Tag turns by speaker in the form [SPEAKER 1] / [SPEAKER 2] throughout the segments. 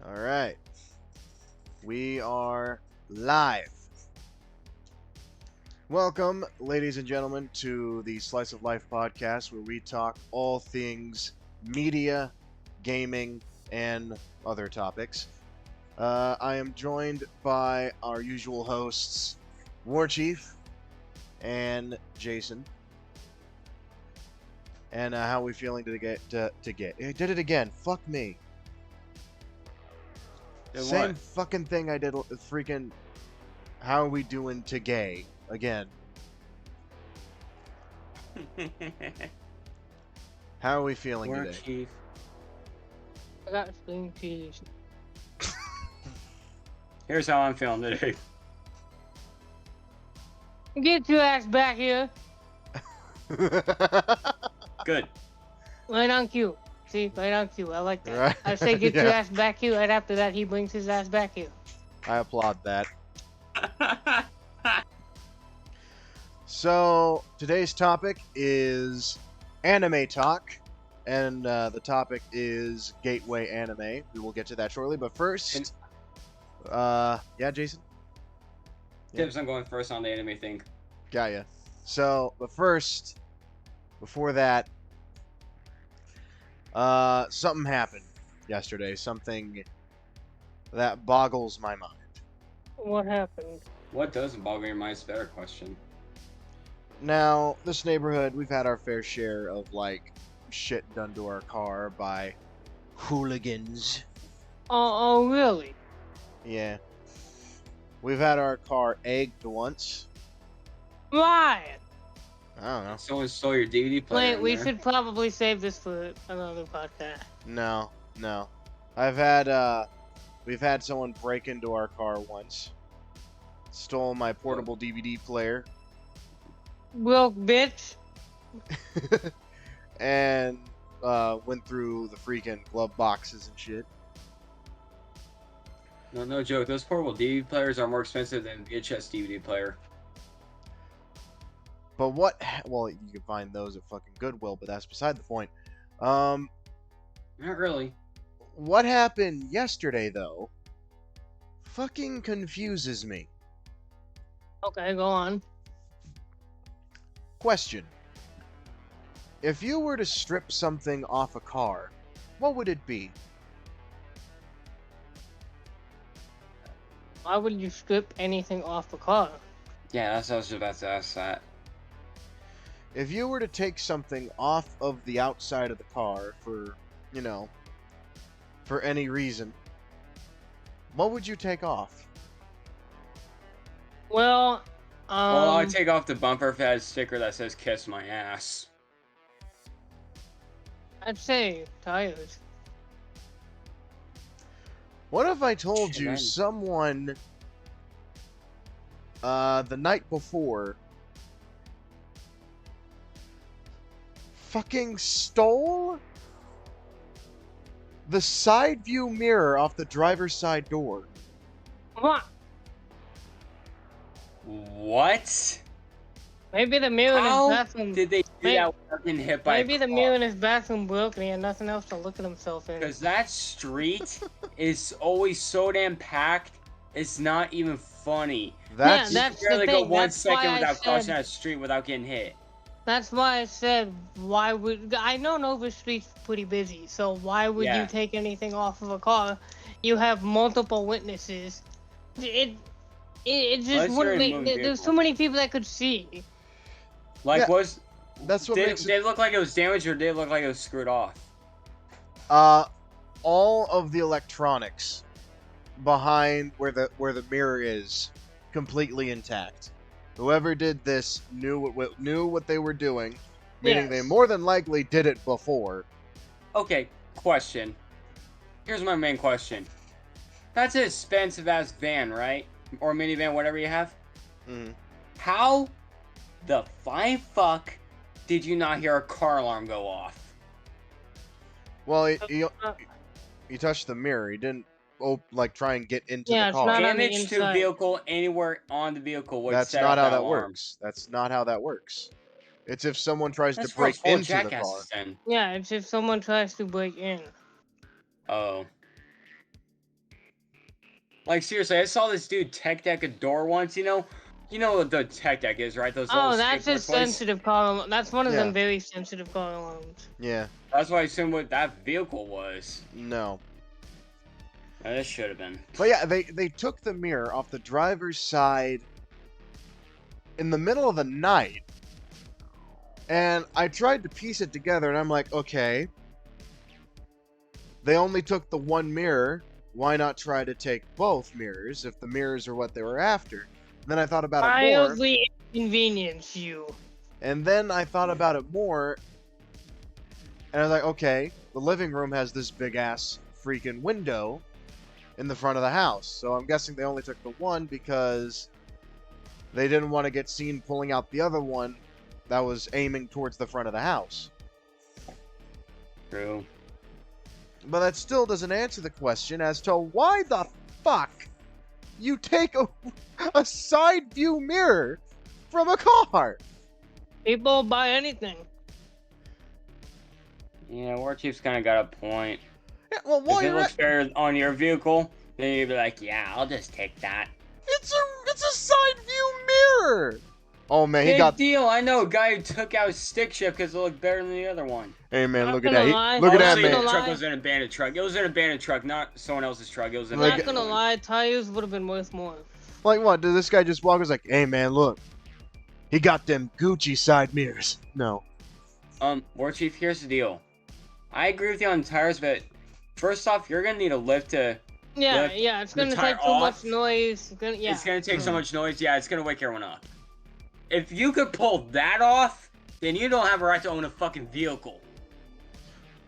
[SPEAKER 1] All right. We are live. Welcome, ladies and gentlemen, to the Slice of Life podcast where we talk all things media, gaming, and other topics. I am joined by our usual hosts, War Chief and Jason. And how are we feeling to get? I did it again. Fuck me.
[SPEAKER 2] Did
[SPEAKER 1] Same
[SPEAKER 2] what?
[SPEAKER 1] fucking thing I did. Freaking. How are we doing to gay again? How are we feeling
[SPEAKER 2] War
[SPEAKER 1] today?
[SPEAKER 2] Chief.
[SPEAKER 3] I got string cheese.
[SPEAKER 2] Here's how I'm feeling today.
[SPEAKER 3] Get your ass back here.
[SPEAKER 2] Good.
[SPEAKER 3] Right on cue. See, right on cue. I like that.
[SPEAKER 1] Right.
[SPEAKER 3] I say get your
[SPEAKER 1] Yeah.
[SPEAKER 3] ass back here. Right after that, he brings his ass back here.
[SPEAKER 1] I applaud that. So today's topic is anime talk, and the topic is gateway anime. We will get to that shortly, but first, yeah, Jason,
[SPEAKER 2] Tips, I'm going first on the anime thing.
[SPEAKER 1] got ya. So, but first, before that, something happened yesterday. Something that boggles my mind.
[SPEAKER 3] What happened?
[SPEAKER 2] What doesn't boggle your mind is a better question.
[SPEAKER 1] Now, this neighborhood, we've had our fair share of, like, shit done to our car by hooligans.
[SPEAKER 3] Oh, really?
[SPEAKER 1] Yeah. We've had our car egged once.
[SPEAKER 3] Why?
[SPEAKER 1] I don't know.
[SPEAKER 2] Someone stole your DVD player.
[SPEAKER 3] Wait,
[SPEAKER 2] in
[SPEAKER 3] we
[SPEAKER 2] there.
[SPEAKER 3] should probably save this for another podcast.
[SPEAKER 1] No. We've had someone break into our car once. Stole my portable DVD player.
[SPEAKER 3] Broke bitch.
[SPEAKER 1] And went through the freaking glove boxes and shit.
[SPEAKER 2] No joke. Those portable DVD players are more expensive than VHS DVD player.
[SPEAKER 1] But what? Well, you can find those at fucking Goodwill, but that's beside the point. Um,
[SPEAKER 2] Not really.
[SPEAKER 1] what happened yesterday, though, fucking confuses me.
[SPEAKER 3] Okay, go on.
[SPEAKER 1] Question. If you were to strip something off a car, what would it be?
[SPEAKER 3] Why would you strip anything off a car?
[SPEAKER 2] Yeah, that's what I was about to ask that.
[SPEAKER 1] If you were to take something off of the outside of the car for, for any reason, what would you take off?
[SPEAKER 3] Well,
[SPEAKER 2] Well, I'd take off the bumper if it had a sticker that says "Kiss my ass."
[SPEAKER 3] I'd say tires.
[SPEAKER 1] What if I told
[SPEAKER 2] Shit,
[SPEAKER 1] you
[SPEAKER 2] man.
[SPEAKER 1] someone the night before fucking stole the side view mirror off the driver's side door?
[SPEAKER 3] What?
[SPEAKER 2] What?
[SPEAKER 3] Maybe the mirror in
[SPEAKER 2] How
[SPEAKER 3] his bathroom.
[SPEAKER 2] did they do
[SPEAKER 3] Maybe-
[SPEAKER 2] that without getting hit by
[SPEAKER 3] Maybe
[SPEAKER 2] a
[SPEAKER 3] the
[SPEAKER 2] car?
[SPEAKER 3] mirror in his bathroom broke and he had nothing else to look at himself in.
[SPEAKER 2] Because that street is always so damn packed, it's not even funny.
[SPEAKER 1] That's
[SPEAKER 3] Yeah, that's
[SPEAKER 2] You barely
[SPEAKER 3] the
[SPEAKER 2] go
[SPEAKER 3] thing.
[SPEAKER 2] 1
[SPEAKER 3] That's why
[SPEAKER 2] second
[SPEAKER 3] I
[SPEAKER 2] without crossing
[SPEAKER 3] said-
[SPEAKER 2] that street without getting hit.
[SPEAKER 3] That's why I said, why would I know Nova Street's pretty busy, so why would
[SPEAKER 2] Yeah.
[SPEAKER 3] you take anything off of a car? You have multiple witnesses. It
[SPEAKER 2] Unless
[SPEAKER 3] just
[SPEAKER 2] you're
[SPEAKER 3] wouldn't
[SPEAKER 2] in
[SPEAKER 3] be.
[SPEAKER 2] moving
[SPEAKER 3] There's
[SPEAKER 2] vehicle.
[SPEAKER 3] so many people that could see.
[SPEAKER 2] Like,
[SPEAKER 1] Yeah,
[SPEAKER 2] was
[SPEAKER 1] that's what
[SPEAKER 2] did,
[SPEAKER 1] makes
[SPEAKER 2] did it look like it was damaged or did it look like it was screwed off?
[SPEAKER 1] all of the electronics behind where the mirror is completely intact. Whoever did this knew what they were doing, meaning they
[SPEAKER 3] Yes.
[SPEAKER 1] more than likely did it before.
[SPEAKER 2] Okay, question. Here's my main question. That's an expensive ass van, right? Or minivan, whatever you have.
[SPEAKER 1] Mhm.
[SPEAKER 2] How the flying fuck did you not hear a car alarm go off?
[SPEAKER 1] Well,
[SPEAKER 3] Uh,
[SPEAKER 1] he touched the mirror. He didn't try and get into
[SPEAKER 3] Yeah,
[SPEAKER 1] the
[SPEAKER 3] it's
[SPEAKER 1] car.
[SPEAKER 3] not on the
[SPEAKER 2] Damage to
[SPEAKER 3] inside.
[SPEAKER 2] vehicle anywhere on the vehicle would
[SPEAKER 1] That's
[SPEAKER 2] set
[SPEAKER 1] not
[SPEAKER 2] off
[SPEAKER 1] how that
[SPEAKER 2] alarm.
[SPEAKER 1] works. That's not how that works. It's if someone tries
[SPEAKER 2] That's
[SPEAKER 1] to
[SPEAKER 2] for
[SPEAKER 1] break
[SPEAKER 2] full
[SPEAKER 1] into the car.
[SPEAKER 2] jackasses then.
[SPEAKER 3] Yeah, it's if someone tries to break in.
[SPEAKER 2] Oh. Like seriously, I saw this dude tech deck a door once. You know what the tech deck is, right? Those
[SPEAKER 3] Oh,
[SPEAKER 2] little
[SPEAKER 3] that's a
[SPEAKER 2] skateboard toys.
[SPEAKER 3] sensitive column. That's one of
[SPEAKER 1] Yeah.
[SPEAKER 3] them very sensitive car alarms.
[SPEAKER 1] Yeah.
[SPEAKER 2] That's what I assumed what that vehicle was.
[SPEAKER 1] No.
[SPEAKER 2] This should have been.
[SPEAKER 1] But yeah, they took the mirror off the driver's side in the middle of the night. And I tried to piece it together, and I'm like, okay, they only took the one mirror. Why not try to take both mirrors if the mirrors are what they were after? And then I thought about it more.
[SPEAKER 3] Mildly inconvenience you.
[SPEAKER 1] And then I thought about it more. And I was like, okay, the living room has this big ass freaking window in the front of the house. So I'm guessing they only took the one because they didn't want to get seen pulling out the other one that was aiming towards the front of the house.
[SPEAKER 2] True.
[SPEAKER 1] But that still doesn't answer the question as to why the fuck you take a side view mirror from a car.
[SPEAKER 3] People buy anything.
[SPEAKER 2] Yeah, War Chief's kind of got a point.
[SPEAKER 1] Yeah, well,
[SPEAKER 2] If
[SPEAKER 1] while
[SPEAKER 2] it
[SPEAKER 1] you're
[SPEAKER 2] looks
[SPEAKER 1] at,
[SPEAKER 2] better on your vehicle, then you'd be like, yeah, I'll just take that.
[SPEAKER 1] it's a side view mirror. Oh man, he
[SPEAKER 2] Big
[SPEAKER 1] got.
[SPEAKER 2] deal. I know a guy who took out his stick shift because it looked better than the other one.
[SPEAKER 1] Hey man,
[SPEAKER 3] Not
[SPEAKER 1] look at
[SPEAKER 3] gonna
[SPEAKER 1] that.
[SPEAKER 3] lie.
[SPEAKER 1] Look at that
[SPEAKER 2] Obviously,
[SPEAKER 1] man.
[SPEAKER 3] Not
[SPEAKER 2] the
[SPEAKER 3] gonna
[SPEAKER 2] truck
[SPEAKER 3] lie.
[SPEAKER 2] was an abandoned truck. It was an abandoned truck, not someone else's truck. It was an
[SPEAKER 1] Like-
[SPEAKER 3] Not
[SPEAKER 2] abandoned
[SPEAKER 3] gonna
[SPEAKER 2] one.
[SPEAKER 3] lie, tires would have been worth more.
[SPEAKER 1] Like what? Did this guy just walk? Was like, hey man, look, he got them Gucci side mirrors. No.
[SPEAKER 2] War Chief, here's the deal. I agree with you on tires, but first off, you're gonna need a lift to.
[SPEAKER 3] Yeah,
[SPEAKER 2] Lift
[SPEAKER 3] yeah, it's
[SPEAKER 2] the
[SPEAKER 3] gonna
[SPEAKER 2] tire
[SPEAKER 3] take too
[SPEAKER 2] off.
[SPEAKER 3] much noise. Yeah.
[SPEAKER 2] It's gonna take so much noise. Yeah, it's gonna wake everyone up. If you could pull that off, then you don't have a right to own a fucking vehicle.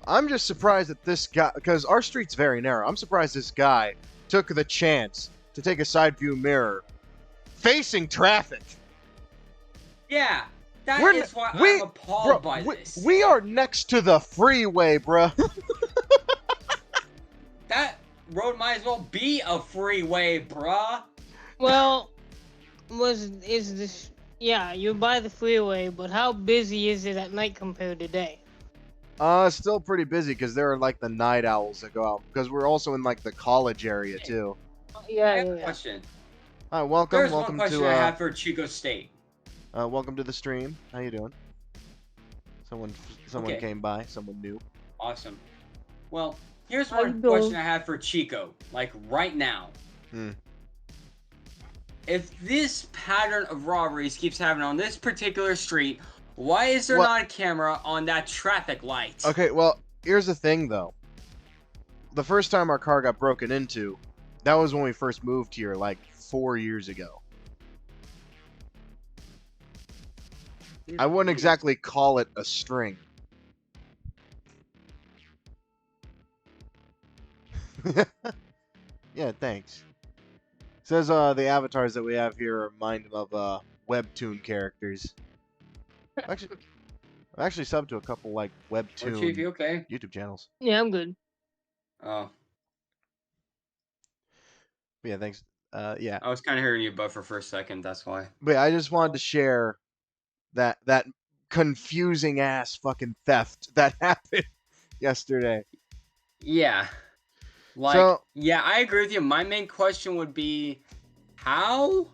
[SPEAKER 1] I'm just surprised that this guy, because our street's very narrow. I'm surprised this guy took the chance to take a side view mirror facing traffic.
[SPEAKER 2] Yeah, that
[SPEAKER 1] We're
[SPEAKER 2] is why
[SPEAKER 1] we-
[SPEAKER 2] I'm appalled by
[SPEAKER 1] we,
[SPEAKER 2] this.
[SPEAKER 1] we are next to the freeway, bruh.
[SPEAKER 2] That road might as well be a freeway, bruh.
[SPEAKER 3] Well, is this? Yeah, you're by the freeway, but how busy is it at night compared to day?
[SPEAKER 1] Still pretty busy because there are like the night owls that go out. Because we're also in like the college area too.
[SPEAKER 2] I
[SPEAKER 3] Yeah,
[SPEAKER 2] have
[SPEAKER 3] yeah,
[SPEAKER 2] a
[SPEAKER 3] yeah.
[SPEAKER 2] question.
[SPEAKER 1] Hi, welcome,
[SPEAKER 2] There's
[SPEAKER 1] welcome
[SPEAKER 2] one question
[SPEAKER 1] to
[SPEAKER 2] I have for Chico State.
[SPEAKER 1] welcome to the stream. How you doing? Someone
[SPEAKER 2] Okay.
[SPEAKER 1] came by. Someone new.
[SPEAKER 2] Awesome. Well, here's
[SPEAKER 3] How you
[SPEAKER 2] one
[SPEAKER 3] doing?
[SPEAKER 2] question I have for Chico, like right now.
[SPEAKER 1] Hmm.
[SPEAKER 2] If this pattern of robberies keeps happening on this particular street, why is there
[SPEAKER 1] What-
[SPEAKER 2] not a camera on that traffic light?
[SPEAKER 1] Okay, well, here's the thing though. The first time our car got broken into, that was when we first moved here, like 4 years ago. I wouldn't exactly call it a string. Yeah, thanks. Says the avatars that we have here remind him of webtoon characters. I've actually subbed to a couple like
[SPEAKER 2] Oh, Chief, you
[SPEAKER 1] webtoon
[SPEAKER 2] okay?
[SPEAKER 1] YouTube channels.
[SPEAKER 3] Yeah, I'm good.
[SPEAKER 2] Oh,
[SPEAKER 1] But yeah, thanks. Yeah.
[SPEAKER 2] I was kind of hearing you buffer for a second. That's why.
[SPEAKER 1] But yeah, I just wanted to share that confusing ass fucking theft that happened yesterday.
[SPEAKER 2] Yeah. Like,
[SPEAKER 1] So-
[SPEAKER 2] yeah, I agree with you. My main question would be, how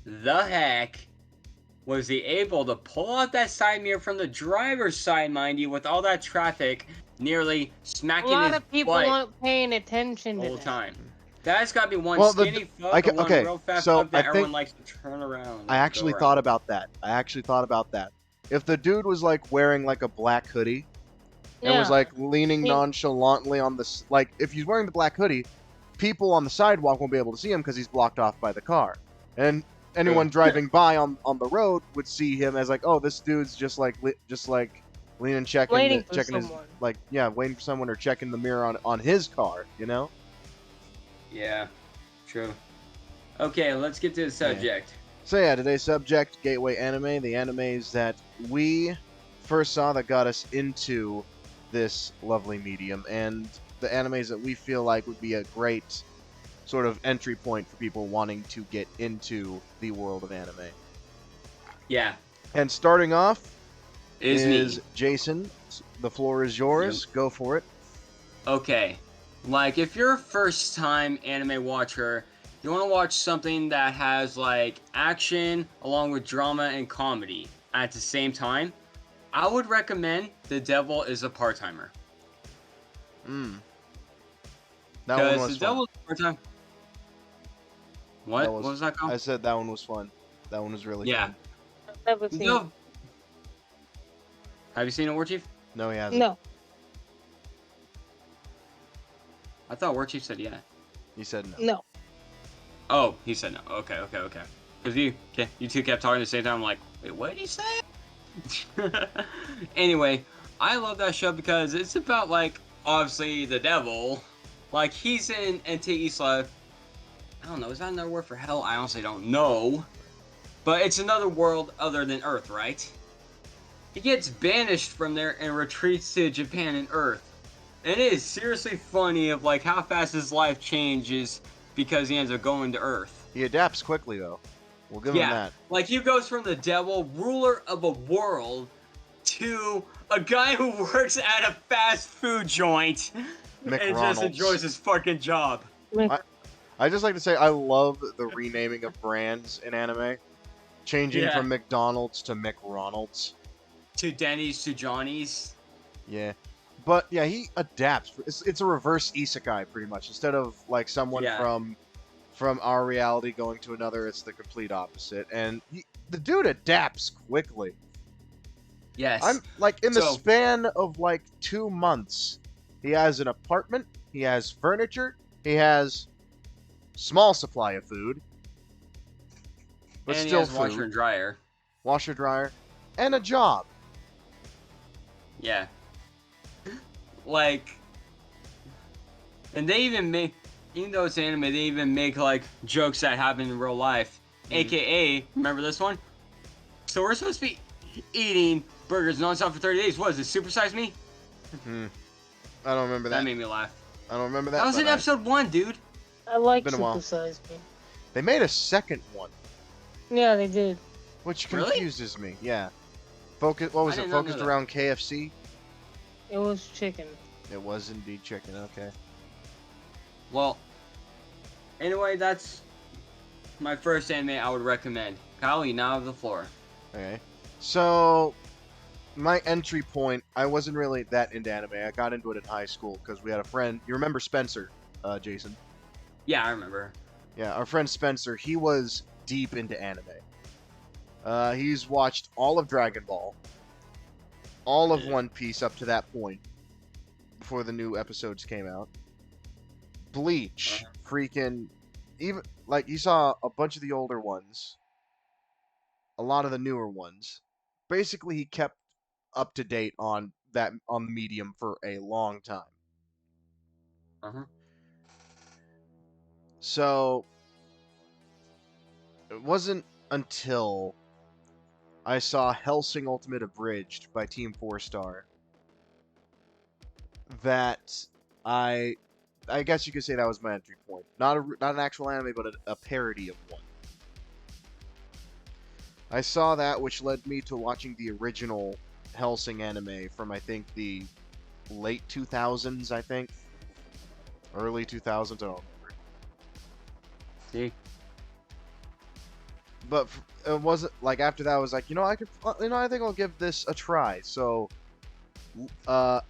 [SPEAKER 2] the heck was he able to pull out that side mirror from the driver's side, mind you, with all that traffic nearly
[SPEAKER 3] A
[SPEAKER 2] smacking
[SPEAKER 3] lot
[SPEAKER 2] his
[SPEAKER 3] of people
[SPEAKER 2] butt
[SPEAKER 3] aren't paying attention
[SPEAKER 2] the
[SPEAKER 3] to
[SPEAKER 2] whole
[SPEAKER 3] that.
[SPEAKER 2] time? That's got to be one
[SPEAKER 1] Well,
[SPEAKER 2] skinny fuck,
[SPEAKER 1] I
[SPEAKER 2] or
[SPEAKER 1] ca-
[SPEAKER 2] one
[SPEAKER 1] okay,
[SPEAKER 2] real fast
[SPEAKER 1] so
[SPEAKER 2] fuck that
[SPEAKER 1] I
[SPEAKER 2] everyone
[SPEAKER 1] think-
[SPEAKER 2] likes to turn around.
[SPEAKER 1] I
[SPEAKER 2] and
[SPEAKER 1] actually
[SPEAKER 2] go
[SPEAKER 1] thought
[SPEAKER 2] around.
[SPEAKER 1] about that. If the dude was like wearing like a black hoodie and was
[SPEAKER 3] Yeah.
[SPEAKER 1] like leaning
[SPEAKER 3] He-
[SPEAKER 1] nonchalantly on this, like if he's wearing the black hoodie, people on the sidewalk won't be able to see him because he's blocked off by the car, and anyone
[SPEAKER 2] True.
[SPEAKER 1] driving by on the road would see him as like, oh, this dude's just like leaning, checking,
[SPEAKER 3] Waiting for
[SPEAKER 1] checking his
[SPEAKER 3] someone.
[SPEAKER 1] like waiting for someone or checking the mirror on his car, you know.
[SPEAKER 2] Yeah, true. Okay, let's get to the subject.
[SPEAKER 1] So yeah, today's subject, Gateway Anime, the animes that we first saw that got us into this lovely medium, and the animes that we feel like would be a great sort of entry point for people wanting to get into the world of anime.
[SPEAKER 2] Yeah,
[SPEAKER 1] And starting off
[SPEAKER 2] is
[SPEAKER 1] is
[SPEAKER 2] me.
[SPEAKER 1] Jason. The floor is yours. Go for it.
[SPEAKER 2] Okay. Like, if you're a first-time anime watcher, you want to watch something that has, like, action along with drama and comedy at the same time, I would recommend The Devil is a Part-Timer.
[SPEAKER 1] That one
[SPEAKER 2] Because
[SPEAKER 1] was
[SPEAKER 2] The
[SPEAKER 1] fun.
[SPEAKER 2] Devil is a Part-Time... What?
[SPEAKER 1] That
[SPEAKER 2] What was that called?
[SPEAKER 1] I said that one was fun. That one was really
[SPEAKER 2] Yeah.
[SPEAKER 1] fun.
[SPEAKER 3] I've never seen.
[SPEAKER 2] No. Have you seen it, War Chief?
[SPEAKER 1] No, he hasn't.
[SPEAKER 3] No.
[SPEAKER 2] I thought War Chief said yeah.
[SPEAKER 1] He said no.
[SPEAKER 3] No.
[SPEAKER 2] Oh, he said no. Okay. Because you two kept talking at the same time. I'm like, wait, what did he say? Anyway, I love that show because it's about, like, obviously the devil. Like, he's in Ente Isla. I don't know, is that another word for hell? I honestly don't know. But it's another world other than Earth, right? He gets banished from there and retreats to Japan and Earth. And it is seriously funny of, like, how fast his life changes because he ends up going to Earth.
[SPEAKER 1] He adapts quickly, though. We'll give him
[SPEAKER 2] Yeah,
[SPEAKER 1] that.
[SPEAKER 2] like, he goes from the devil, ruler of a world, to a guy who works at a fast food joint and just
[SPEAKER 1] McRonald's.
[SPEAKER 2] enjoys his fucking job.
[SPEAKER 1] I just like to say I love the renaming of brands in anime. Changing
[SPEAKER 2] Yeah.
[SPEAKER 1] from McDonald's to McRonald's.
[SPEAKER 2] To Denny's, to Johnny's.
[SPEAKER 1] Yeah. But yeah, he adapts. It's a reverse isekai pretty much. Instead of like someone
[SPEAKER 2] Yeah.
[SPEAKER 1] from our reality going to another, it's the complete opposite. And the dude adapts quickly.
[SPEAKER 2] Yes.
[SPEAKER 1] I'm like in the
[SPEAKER 2] So-
[SPEAKER 1] span of like 2 months, he has an apartment, he has furniture, he has small supply of food, but
[SPEAKER 2] and
[SPEAKER 1] still
[SPEAKER 2] he has washer
[SPEAKER 1] food,
[SPEAKER 2] and dryer.
[SPEAKER 1] washer dryer, and a job.
[SPEAKER 2] Yeah. Like, and they even make, even though it's anime, they even make, like, jokes that happen in real life. AKA, remember this one? So we're supposed to be eating burgers nonstop for 30 days. What is it, Super Size Me?
[SPEAKER 1] I don't remember
[SPEAKER 2] That
[SPEAKER 1] that.
[SPEAKER 2] made me laugh.
[SPEAKER 1] I don't remember that.
[SPEAKER 2] That was
[SPEAKER 1] but
[SPEAKER 2] in episode 1, dude.
[SPEAKER 3] I like
[SPEAKER 1] Been a while.
[SPEAKER 3] Super Size Me.
[SPEAKER 1] They made a second one,
[SPEAKER 3] Yeah, they did.
[SPEAKER 1] which
[SPEAKER 2] Really?
[SPEAKER 1] confuses me. Yeah. Focus. What was
[SPEAKER 2] I
[SPEAKER 1] it?
[SPEAKER 2] did not know
[SPEAKER 1] Focused
[SPEAKER 2] that.
[SPEAKER 1] around KFC.
[SPEAKER 3] It was chicken.
[SPEAKER 1] It was indeed chicken. Okay.
[SPEAKER 2] Well, anyway, that's my first anime I would recommend. Kyle, you now have the floor.
[SPEAKER 1] Okay. So, my entry point, I wasn't really that into anime. I got into it in high school because we had a friend. You remember Spencer, Jason?
[SPEAKER 2] Yeah, I remember.
[SPEAKER 1] Yeah, our friend Spencer. He was deep into anime. He's watched all of Dragon Ball, all of One Piece up to that point, before the new episodes came out. Bleach, freaking, even like he saw a bunch of the older ones, a lot of the newer ones. Basically, he kept up to date on the medium for a long time.
[SPEAKER 2] Uh-huh.
[SPEAKER 1] So it wasn't until I saw Hellsing Ultimate Abridged by Team 4-Star that I guess you could say that was my entry point. Not an actual anime, but a parody of one. I saw that, which led me to watching the original Hellsing anime from, I think, the late 2000s, I think. Early 2000s, I don't remember.
[SPEAKER 2] See?
[SPEAKER 1] But it wasn't, like, after that, I was like, I think I'll give this a try. So, the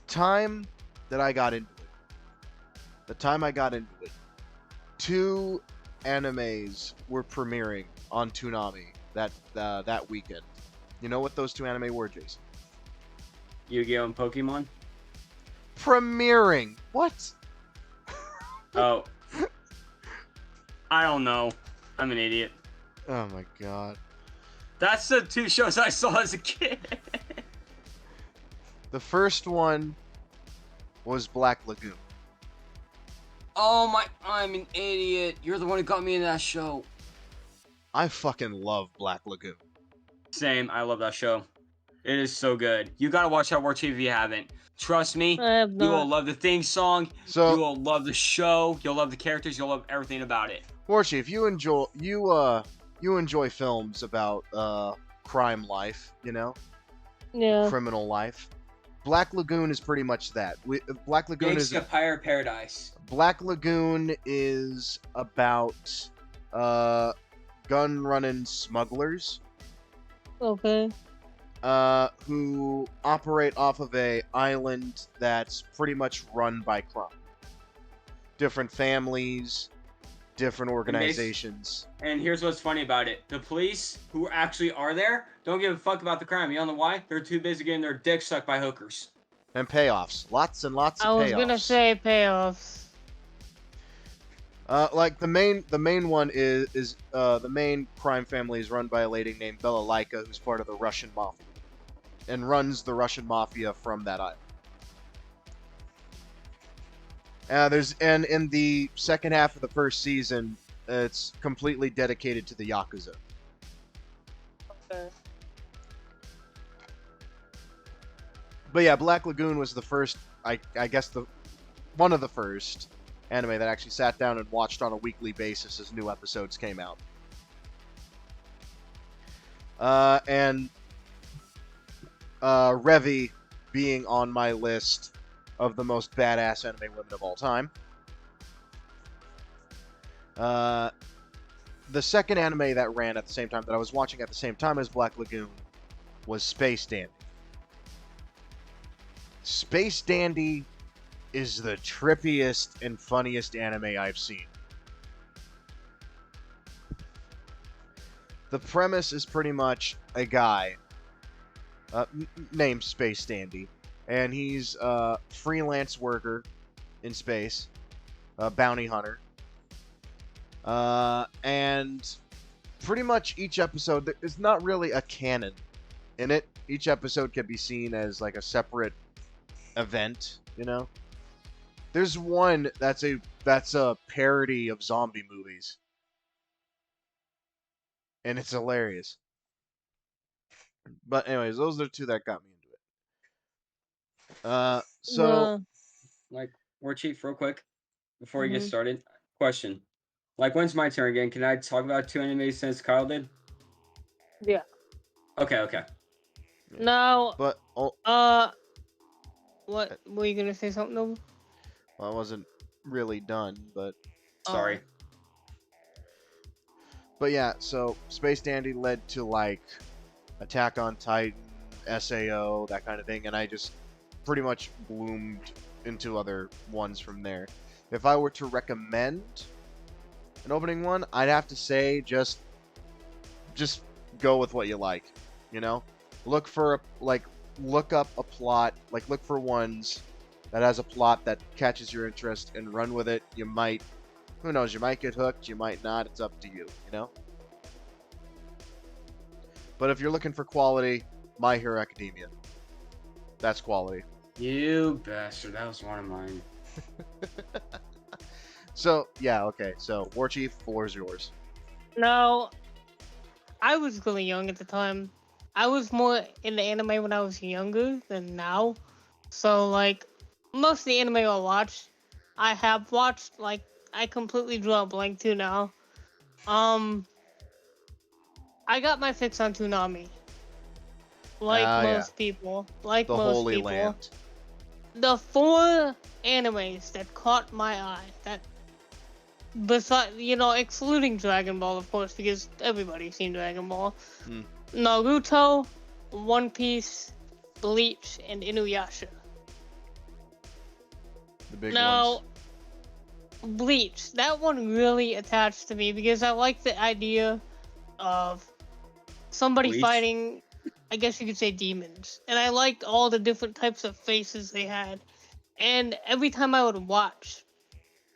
[SPEAKER 1] time that I got into it, 2 animes were premiering on Toonami that weekend. You know what those 2 anime were, Jason?
[SPEAKER 2] Yu-Gi-Oh! And Pokemon?
[SPEAKER 1] Premiering! What?
[SPEAKER 2] Oh. I don't know. I'm an idiot.
[SPEAKER 1] Oh my god.
[SPEAKER 2] That's the 2 shows I saw as a kid.
[SPEAKER 1] The first one was Black Lagoon.
[SPEAKER 2] Oh my, I'm an idiot. You're the one who got me in that show.
[SPEAKER 1] I fucking love Black Lagoon.
[SPEAKER 2] Same, I love that show. It is so good. You gotta watch that War Chief if you haven't. Trust me,
[SPEAKER 3] I have
[SPEAKER 2] you will
[SPEAKER 3] not.
[SPEAKER 2] love the theme song, you
[SPEAKER 1] So,
[SPEAKER 2] will love the show, you'll love the characters, you'll love everything about it.
[SPEAKER 1] Warchi, if you enjoy films about crime life,
[SPEAKER 3] Yeah.
[SPEAKER 1] criminal life, Black Lagoon is pretty much that. Black Lagoon is
[SPEAKER 2] Gangsta Pirate Paradise.
[SPEAKER 1] Black Lagoon is about gun running smugglers
[SPEAKER 3] Okay.
[SPEAKER 1] who operate off of a island that's pretty much run by crime. Different families, different organizations.
[SPEAKER 2] And here's what's funny about it. The police who actually are there don't give a fuck about the crime. You know why? They're too busy getting their dick sucked by hookers.
[SPEAKER 1] And payoffs. Lots and lots
[SPEAKER 3] I
[SPEAKER 1] of
[SPEAKER 3] was
[SPEAKER 1] payoffs.
[SPEAKER 3] gonna say payoffs.
[SPEAKER 1] Like the main one is the main crime family is run by a lady named Bella Laika, who's part of the Russian mafia, and runs the Russian mafia from that island. And in the second half of the first season, it's completely dedicated to the Yakuza.
[SPEAKER 3] Okay.
[SPEAKER 1] But yeah, Black Lagoon was the first, I guess one of the first anime that actually sat down and watched on a weekly basis as new episodes came out. And Revi being on my list of the most badass anime women of all time. The second anime that ran at the same time, that I was watching at the same time as Black Lagoon, was Space Dandy. Space Dandy is the trippiest and funniest anime I've seen. The premise is pretty much a guy named Space Dandy, and he's a freelance worker in space, a bounty hunter. And pretty much each episode, there's not really a canon in it. Each episode can be seen as like a separate event, you know? There's one that's a parody of zombie movies. And it's hilarious. But anyways, those are the two that got me into it. So
[SPEAKER 2] Like, War Chief, real quick, before we get
[SPEAKER 3] Mhm.
[SPEAKER 2] started. Question. Like, when's my turn again? Can I talk about two animes since Kyle did?
[SPEAKER 3] Yeah.
[SPEAKER 2] Okay.
[SPEAKER 3] Now,
[SPEAKER 1] but
[SPEAKER 3] what were you gonna say something over?
[SPEAKER 1] well, I wasn't really done, but
[SPEAKER 2] Sorry.
[SPEAKER 1] yeah, so Space Dandy led to like Attack on Titan, SAO, that kind of thing, and I just pretty much bloomed into other ones from there. If I were to recommend an opening one, I'd have to say just go with what you like, you know? Look up a plot, like look for ones that has a plot that catches your interest and run with it. You might, who knows, you might get hooked, you might not, it's up to you, you know? But if you're looking for quality, My Hero Academia. That's quality.
[SPEAKER 2] You bastard. That was one of mine.
[SPEAKER 1] So, yeah, okay. So, War Chief, floor is yours.
[SPEAKER 3] Now, I was really young at the time. I was more into anime when I was younger than now. So, like, most of the anime I have watched, like, I completely drew a blank to now. I got my fix on Toonami. Like most people. Like
[SPEAKER 1] The
[SPEAKER 3] most
[SPEAKER 1] Holy
[SPEAKER 3] people.
[SPEAKER 1] Land.
[SPEAKER 3] The 4 animes that caught my eye, that besides, excluding Dragon Ball, of course, because everybody's seen Dragon Ball. Naruto, One Piece, Bleach, and Inuyasha.
[SPEAKER 1] The big
[SPEAKER 3] Now,
[SPEAKER 1] ones.
[SPEAKER 3] Bleach, that one really attached to me because I like the idea of somebody
[SPEAKER 2] Bleach?
[SPEAKER 3] fighting, I guess you could say, demons. And I liked all the different types of faces they had. And every time I would watch,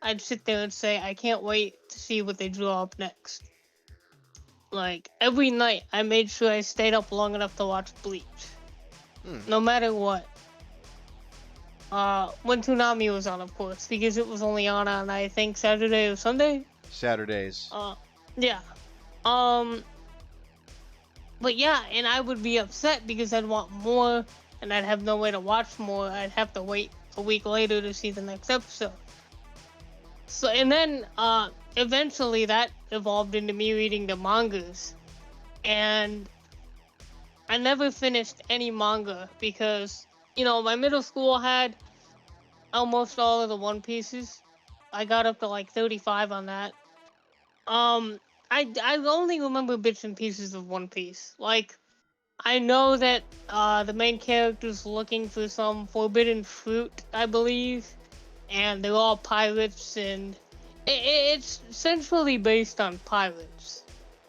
[SPEAKER 3] I'd sit there and say, I can't wait to see what they draw up next. Like, every night, I made sure I stayed up long enough to watch Bleach. No matter what. When Toonami was on, of course, because it was only on, I think, Saturday or Sunday?
[SPEAKER 1] Saturdays.
[SPEAKER 3] Yeah. But yeah, and I would be upset because I'd want more, and I'd have no way to watch more. I'd have to wait a week later to see the next episode. So, and then, eventually that evolved into me reading the mangas. And I never finished any manga because my middle school had almost all of the One Pieces. I got up to like 35 on that. I only remember bits and pieces of One Piece. Like, I know that the main character's looking for some forbidden fruit, I believe, and they're all pirates, and it's centrally based on pirates.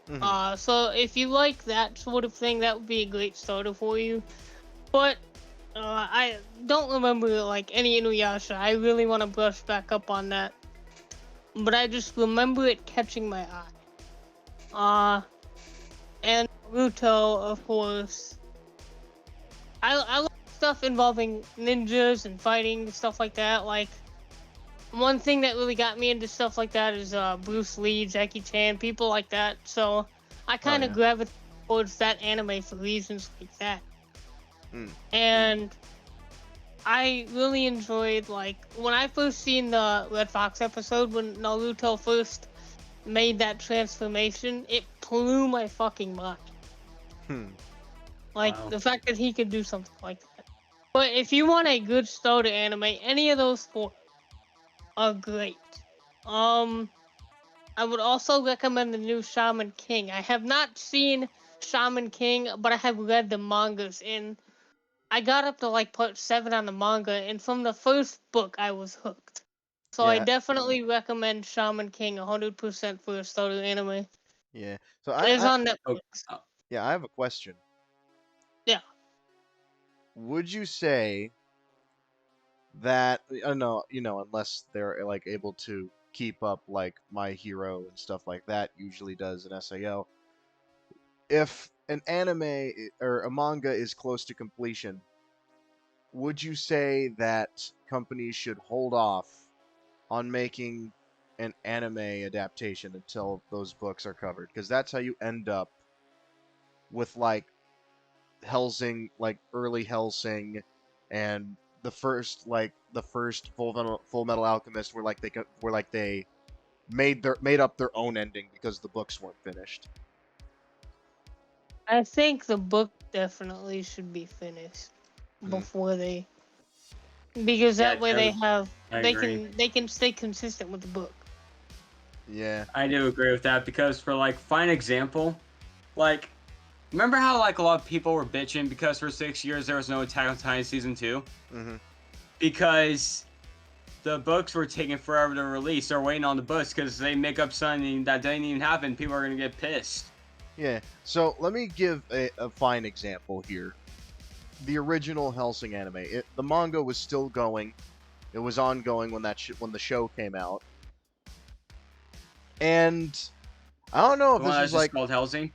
[SPEAKER 1] Mhm.
[SPEAKER 3] So if you like that sort of thing, that would be a great starter for you. But I don't remember like any Inuyasha. I really want to brush back up on that. But I just remember it catching my eye. And Naruto, of course. I like stuff involving ninjas and fighting stuff like that. Like, one thing that really got me into stuff like that is Bruce Lee, Jackie Chan, people like that. So I
[SPEAKER 1] Oh
[SPEAKER 3] kind of
[SPEAKER 1] yeah.
[SPEAKER 3] gravitate towards that anime for reasons like that.
[SPEAKER 1] Mm.
[SPEAKER 3] And I really enjoyed, like, when I first seen the Red Fox episode when Naruto first made that transformation, it blew my fucking mind.
[SPEAKER 1] Hmm.
[SPEAKER 3] Like,
[SPEAKER 2] Wow.
[SPEAKER 3] the fact that he could do something like that. But if you want a good starter anime, any of those four are great. I would also recommend the new Shaman King. I have not seen Shaman King, but I have read the mangas, and I got up to like part 7 on the manga, and from the first book, I was hooked. So I
[SPEAKER 1] Yeah.
[SPEAKER 3] definitely recommend Shaman King 100% for a starter anime.
[SPEAKER 1] Yeah. So
[SPEAKER 3] It is on
[SPEAKER 2] Oh,
[SPEAKER 3] Netflix.
[SPEAKER 1] I have a question.
[SPEAKER 3] Yeah.
[SPEAKER 1] Would you say that no, unless they're like able to keep up like My Hero and stuff like that usually does in SAO, if an or a manga is close to completion, would you say that companies should hold off on making an anime adaptation until those books are covered? Because that's how you end up with like Helsing, like early Helsing, and the first Full Metal Alchemist, where they made up their own ending because the books weren't finished.
[SPEAKER 3] I think the book definitely should be finished
[SPEAKER 1] Hmm.
[SPEAKER 3] before they, because
[SPEAKER 2] yeah,
[SPEAKER 3] that way
[SPEAKER 2] I
[SPEAKER 3] they
[SPEAKER 2] agree.
[SPEAKER 3] can stay consistent with the book.
[SPEAKER 1] Yeah.
[SPEAKER 2] I do agree with that because for like fine example, like remember how like a lot of people were bitching because for 6 years there was no Attack on Titan season 2
[SPEAKER 1] Hmm.
[SPEAKER 2] because the books were taking forever to release. They're waiting on the books because they make up something that didn't even happen. People are gonna get pissed.
[SPEAKER 1] Yeah. So let me give a fine example here. The original Helsing anime, the manga was still going. It was ongoing when when the show came out, and I don't know
[SPEAKER 2] The
[SPEAKER 1] if
[SPEAKER 2] one
[SPEAKER 1] this
[SPEAKER 2] that's
[SPEAKER 1] was
[SPEAKER 2] just
[SPEAKER 1] like,
[SPEAKER 2] called Helsing.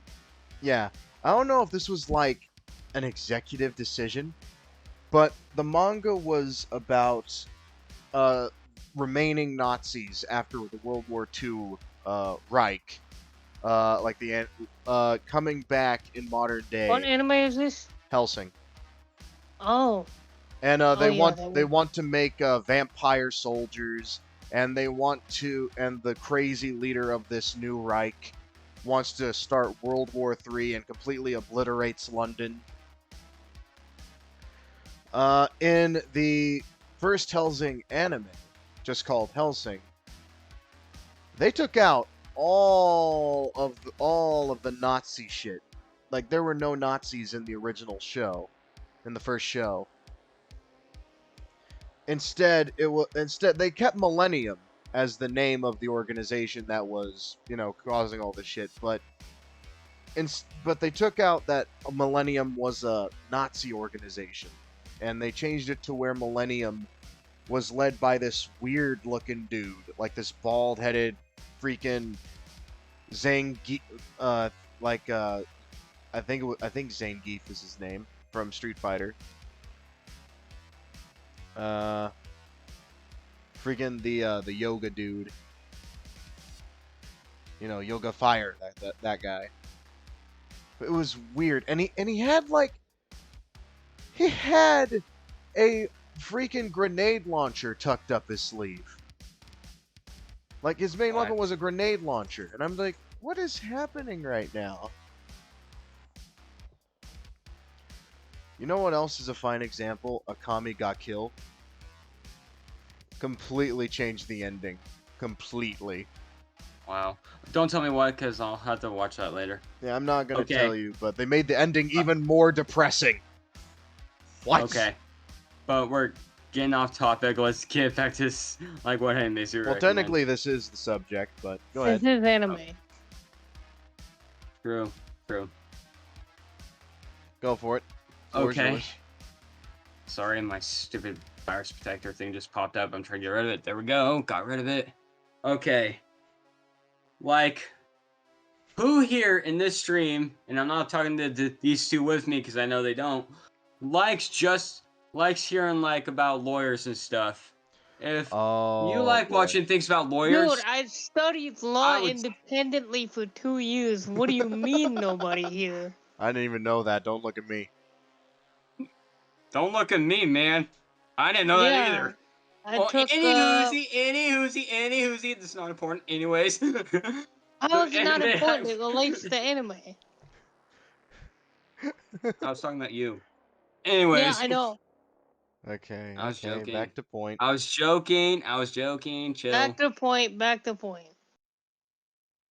[SPEAKER 1] yeah, I don't know if this was like an executive decision, but the manga was about uh, remaining Nazis after the World War II Reich, coming back in modern
[SPEAKER 3] What
[SPEAKER 1] day
[SPEAKER 3] anime is this?
[SPEAKER 1] Helsing,
[SPEAKER 3] Oh,
[SPEAKER 1] and
[SPEAKER 3] oh yeah, that
[SPEAKER 1] they
[SPEAKER 3] one.
[SPEAKER 1] want to make vampire soldiers, and the crazy leader of this new Reich wants to start World War III and completely obliterates London. In the first Helsing anime, just called Helsing, they took out all of the Nazi shit. Like there were no Nazis in the original show, in the first show. Instead they kept Millennium as the name of the organization that was, causing all this shit, but they took out that Millennium was a Nazi organization, and they changed it to where Millennium was led by this weird looking dude, like this bald headed freaking Zangief, like I think Zangief is his name from Street Fighter. Uh, freaking the yoga dude, Yoga Fire, that guy. It was weird, and he had a freaking grenade launcher tucked up his sleeve. Like his main
[SPEAKER 2] What?
[SPEAKER 1] weapon was a grenade launcher, and I'm like, what is happening right now? You know what else is a fine example? Akami ga Kill. Completely changed the ending. Completely.
[SPEAKER 2] Wow. Don't tell me what, because I'll have to watch that later.
[SPEAKER 1] Yeah, I'm not gonna
[SPEAKER 2] Okay.
[SPEAKER 1] tell you, but they made the ending even more depressing. What?
[SPEAKER 2] Okay. But we're getting off topic. Let's get back to like what animes you
[SPEAKER 1] Well,
[SPEAKER 2] recommend.
[SPEAKER 1] technically this is the subject, but go
[SPEAKER 3] This
[SPEAKER 1] ahead.
[SPEAKER 3] is anime.
[SPEAKER 2] True. True.
[SPEAKER 1] Go for it. Floor's
[SPEAKER 2] Okay.
[SPEAKER 1] yours.
[SPEAKER 2] Sorry, my stupid virus protector thing just popped up. I'm trying to get rid of it. There we go. Got rid of it. Okay. Like, who here in this stream, and I'm not talking to these two with me because I know they don't, likes hearing like about lawyers and stuff. If
[SPEAKER 1] Oh,
[SPEAKER 2] you like
[SPEAKER 1] boy.
[SPEAKER 2] watching things about lawyers,
[SPEAKER 3] Dude, I studied law
[SPEAKER 2] I would-
[SPEAKER 3] independently for 2 years. What do you mean nobody here?
[SPEAKER 1] I didn't even know that. Don't look at me.
[SPEAKER 2] don't look at me, man. I didn't know that either.
[SPEAKER 3] I
[SPEAKER 2] Well,
[SPEAKER 3] took.
[SPEAKER 2] any whoosie. That's not important. Anyways.
[SPEAKER 3] How is it not
[SPEAKER 2] anime
[SPEAKER 3] important?
[SPEAKER 2] I-
[SPEAKER 3] It relates to anime.
[SPEAKER 2] I was talking about you. Anyways.
[SPEAKER 3] Yeah, I know.
[SPEAKER 1] Okay.
[SPEAKER 2] I was
[SPEAKER 1] okay.
[SPEAKER 2] joking.
[SPEAKER 1] Back to point.
[SPEAKER 2] I was joking. Chill.
[SPEAKER 3] Back to point. Back to point.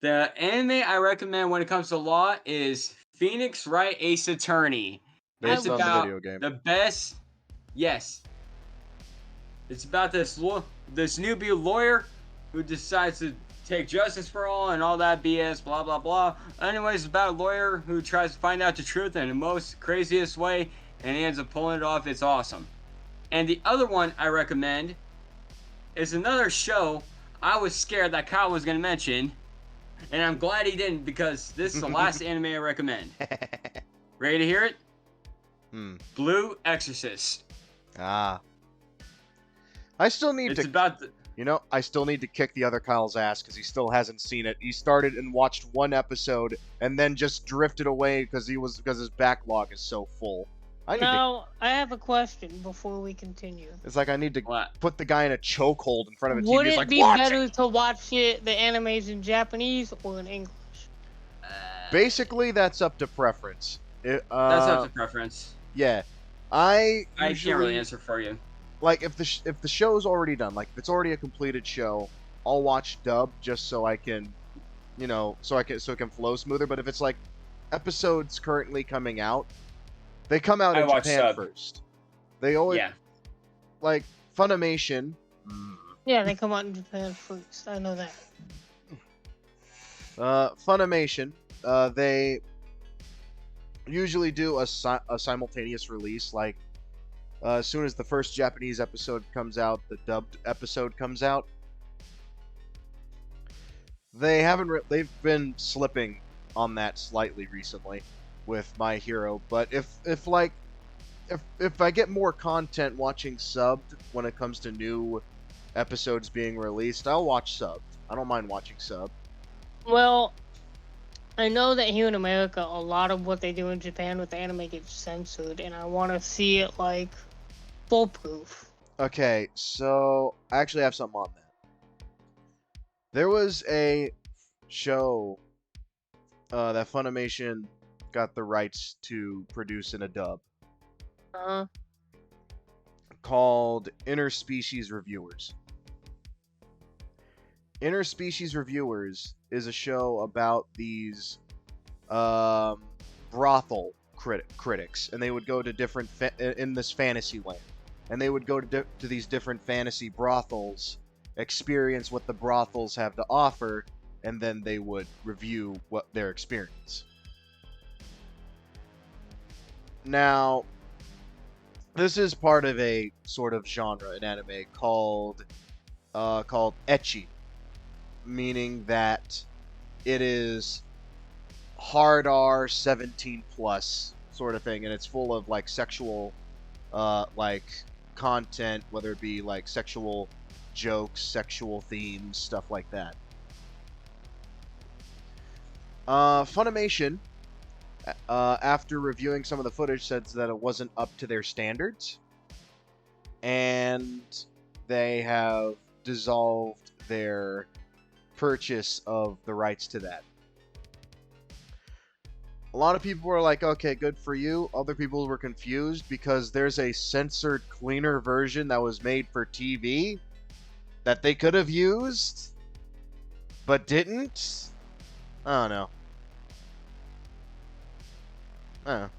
[SPEAKER 2] The anime I recommend when it comes to law is Phoenix Wright Ace Attorney.
[SPEAKER 1] Based
[SPEAKER 2] It's
[SPEAKER 1] on the
[SPEAKER 2] about
[SPEAKER 1] video game.
[SPEAKER 2] the best. Yes. It's about this newbie lawyer who decides to take justice for all and all that BS, blah blah blah. Anyways, it's about a lawyer who tries to find out the truth in the most craziest way, and he ends up pulling it off. It's awesome. And the other one I recommend is another show I was scared that Kyle was going to mention, and I'm glad he didn't because this is the last anime I recommend. Ready to hear it? Blue Exorcist.
[SPEAKER 1] Ah. I still need
[SPEAKER 2] It's
[SPEAKER 1] to,
[SPEAKER 2] about the,
[SPEAKER 1] you know, I still need to kick the other Kyle's ass because he still hasn't seen it. He started and watched one episode and then just drifted away because his backlog is so full. I need to,
[SPEAKER 3] Now, I have a question before we continue.
[SPEAKER 1] it's like I need to
[SPEAKER 2] what?
[SPEAKER 1] put the guy in a chokehold in front of a TV.
[SPEAKER 3] Would
[SPEAKER 1] It's
[SPEAKER 3] it
[SPEAKER 1] like,
[SPEAKER 3] be
[SPEAKER 1] watch
[SPEAKER 3] better
[SPEAKER 1] it!
[SPEAKER 3] to watch the animes in Japanese or in English?
[SPEAKER 1] Basically, that's up to preference.
[SPEAKER 2] That's up to preference.
[SPEAKER 1] Yeah. I
[SPEAKER 2] I
[SPEAKER 1] usually,
[SPEAKER 2] can't really answer for you.
[SPEAKER 1] like if the show's already done, like if it's already a completed show, I'll watch dub just so I can, you know, so it can flow smoother. But if it's like episodes currently coming out, they come out
[SPEAKER 2] I
[SPEAKER 1] in
[SPEAKER 2] watch
[SPEAKER 1] Japan
[SPEAKER 2] sub.
[SPEAKER 1] first. They always
[SPEAKER 2] Yeah.
[SPEAKER 1] like Funimation.
[SPEAKER 3] Yeah, they come out in Japan first. I know that.
[SPEAKER 1] Funimation. They usually do a simultaneous release. Like as soon as the first Japanese episode comes out, the dubbed episode comes out. They haven't. They've been slipping on that slightly recently with My Hero. But if I get more content watching subbed when it comes to new episodes being released, I'll watch subbed. I don't mind watching subbed.
[SPEAKER 3] Well, I know that here in America, a lot of what they do in Japan with the anime gets censored, and I want to see it like foolproof.
[SPEAKER 1] Okay, so I actually have something on that. There was a show that Funimation got the rights to produce in a dub called Interspecies Reviewers. Interspecies Reviewers is a show about these brothel critics, and they would go to different in this fantasy land, and they would go to these different fantasy brothels, experience what the brothels have to offer, and then they would review what their experience. Now, this is part of a sort of genre in anime called ecchi, meaning that it is hard R 17 plus sort of thing, and it's full of like sexual like content, whether it be like sexual jokes, sexual themes, stuff like that. Funimation, after reviewing some of the footage, said that it wasn't up to their standards, and they have dissolved their purchase of the rights to that. A lot of people were like, okay, good for you. Other people were confused because there's a censored, cleaner version that was made for TV that they could have used, but didn't. I don't know. I don't know.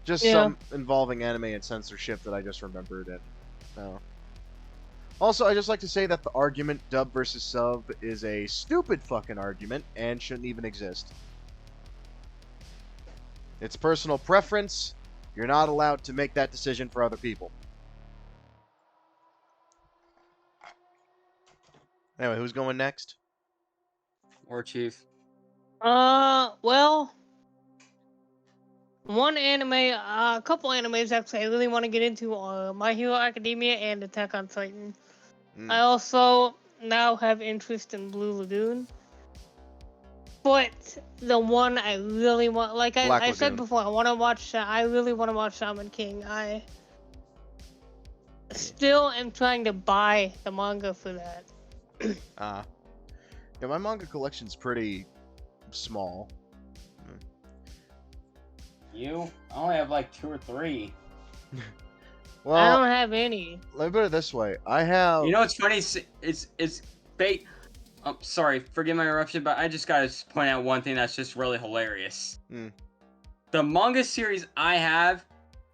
[SPEAKER 1] Just
[SPEAKER 3] Yeah.
[SPEAKER 1] some involving anime and censorship that I just remembered. And no. Also, I just like to say that the argument dub versus sub is a stupid fucking argument and shouldn't even exist. It's personal preference. You're not allowed to make that decision for other people. Anyway, who's going next?
[SPEAKER 2] War Chief.
[SPEAKER 3] Well, one anime, a couple animes actually I really want to get into are My Hero Academia and Attack on Titan.
[SPEAKER 1] Mm.
[SPEAKER 3] I also now have interest in Blue Lagoon. But the one I really want, like
[SPEAKER 1] Black
[SPEAKER 3] I said
[SPEAKER 1] Lagoon.
[SPEAKER 3] before, I really want to watch Shaman King. I still am trying to buy the manga for that.
[SPEAKER 1] Yeah, my manga collection's pretty small.
[SPEAKER 2] You? I only have like 2 or 3.
[SPEAKER 3] I
[SPEAKER 1] Well,
[SPEAKER 3] don't have any.
[SPEAKER 1] let me put it this way. I have...
[SPEAKER 2] You know what's funny? It's bait. I'm sorry, forgive my interruption, but I just gotta point out one thing that's just really hilarious.
[SPEAKER 1] Mm.
[SPEAKER 2] The manga series I have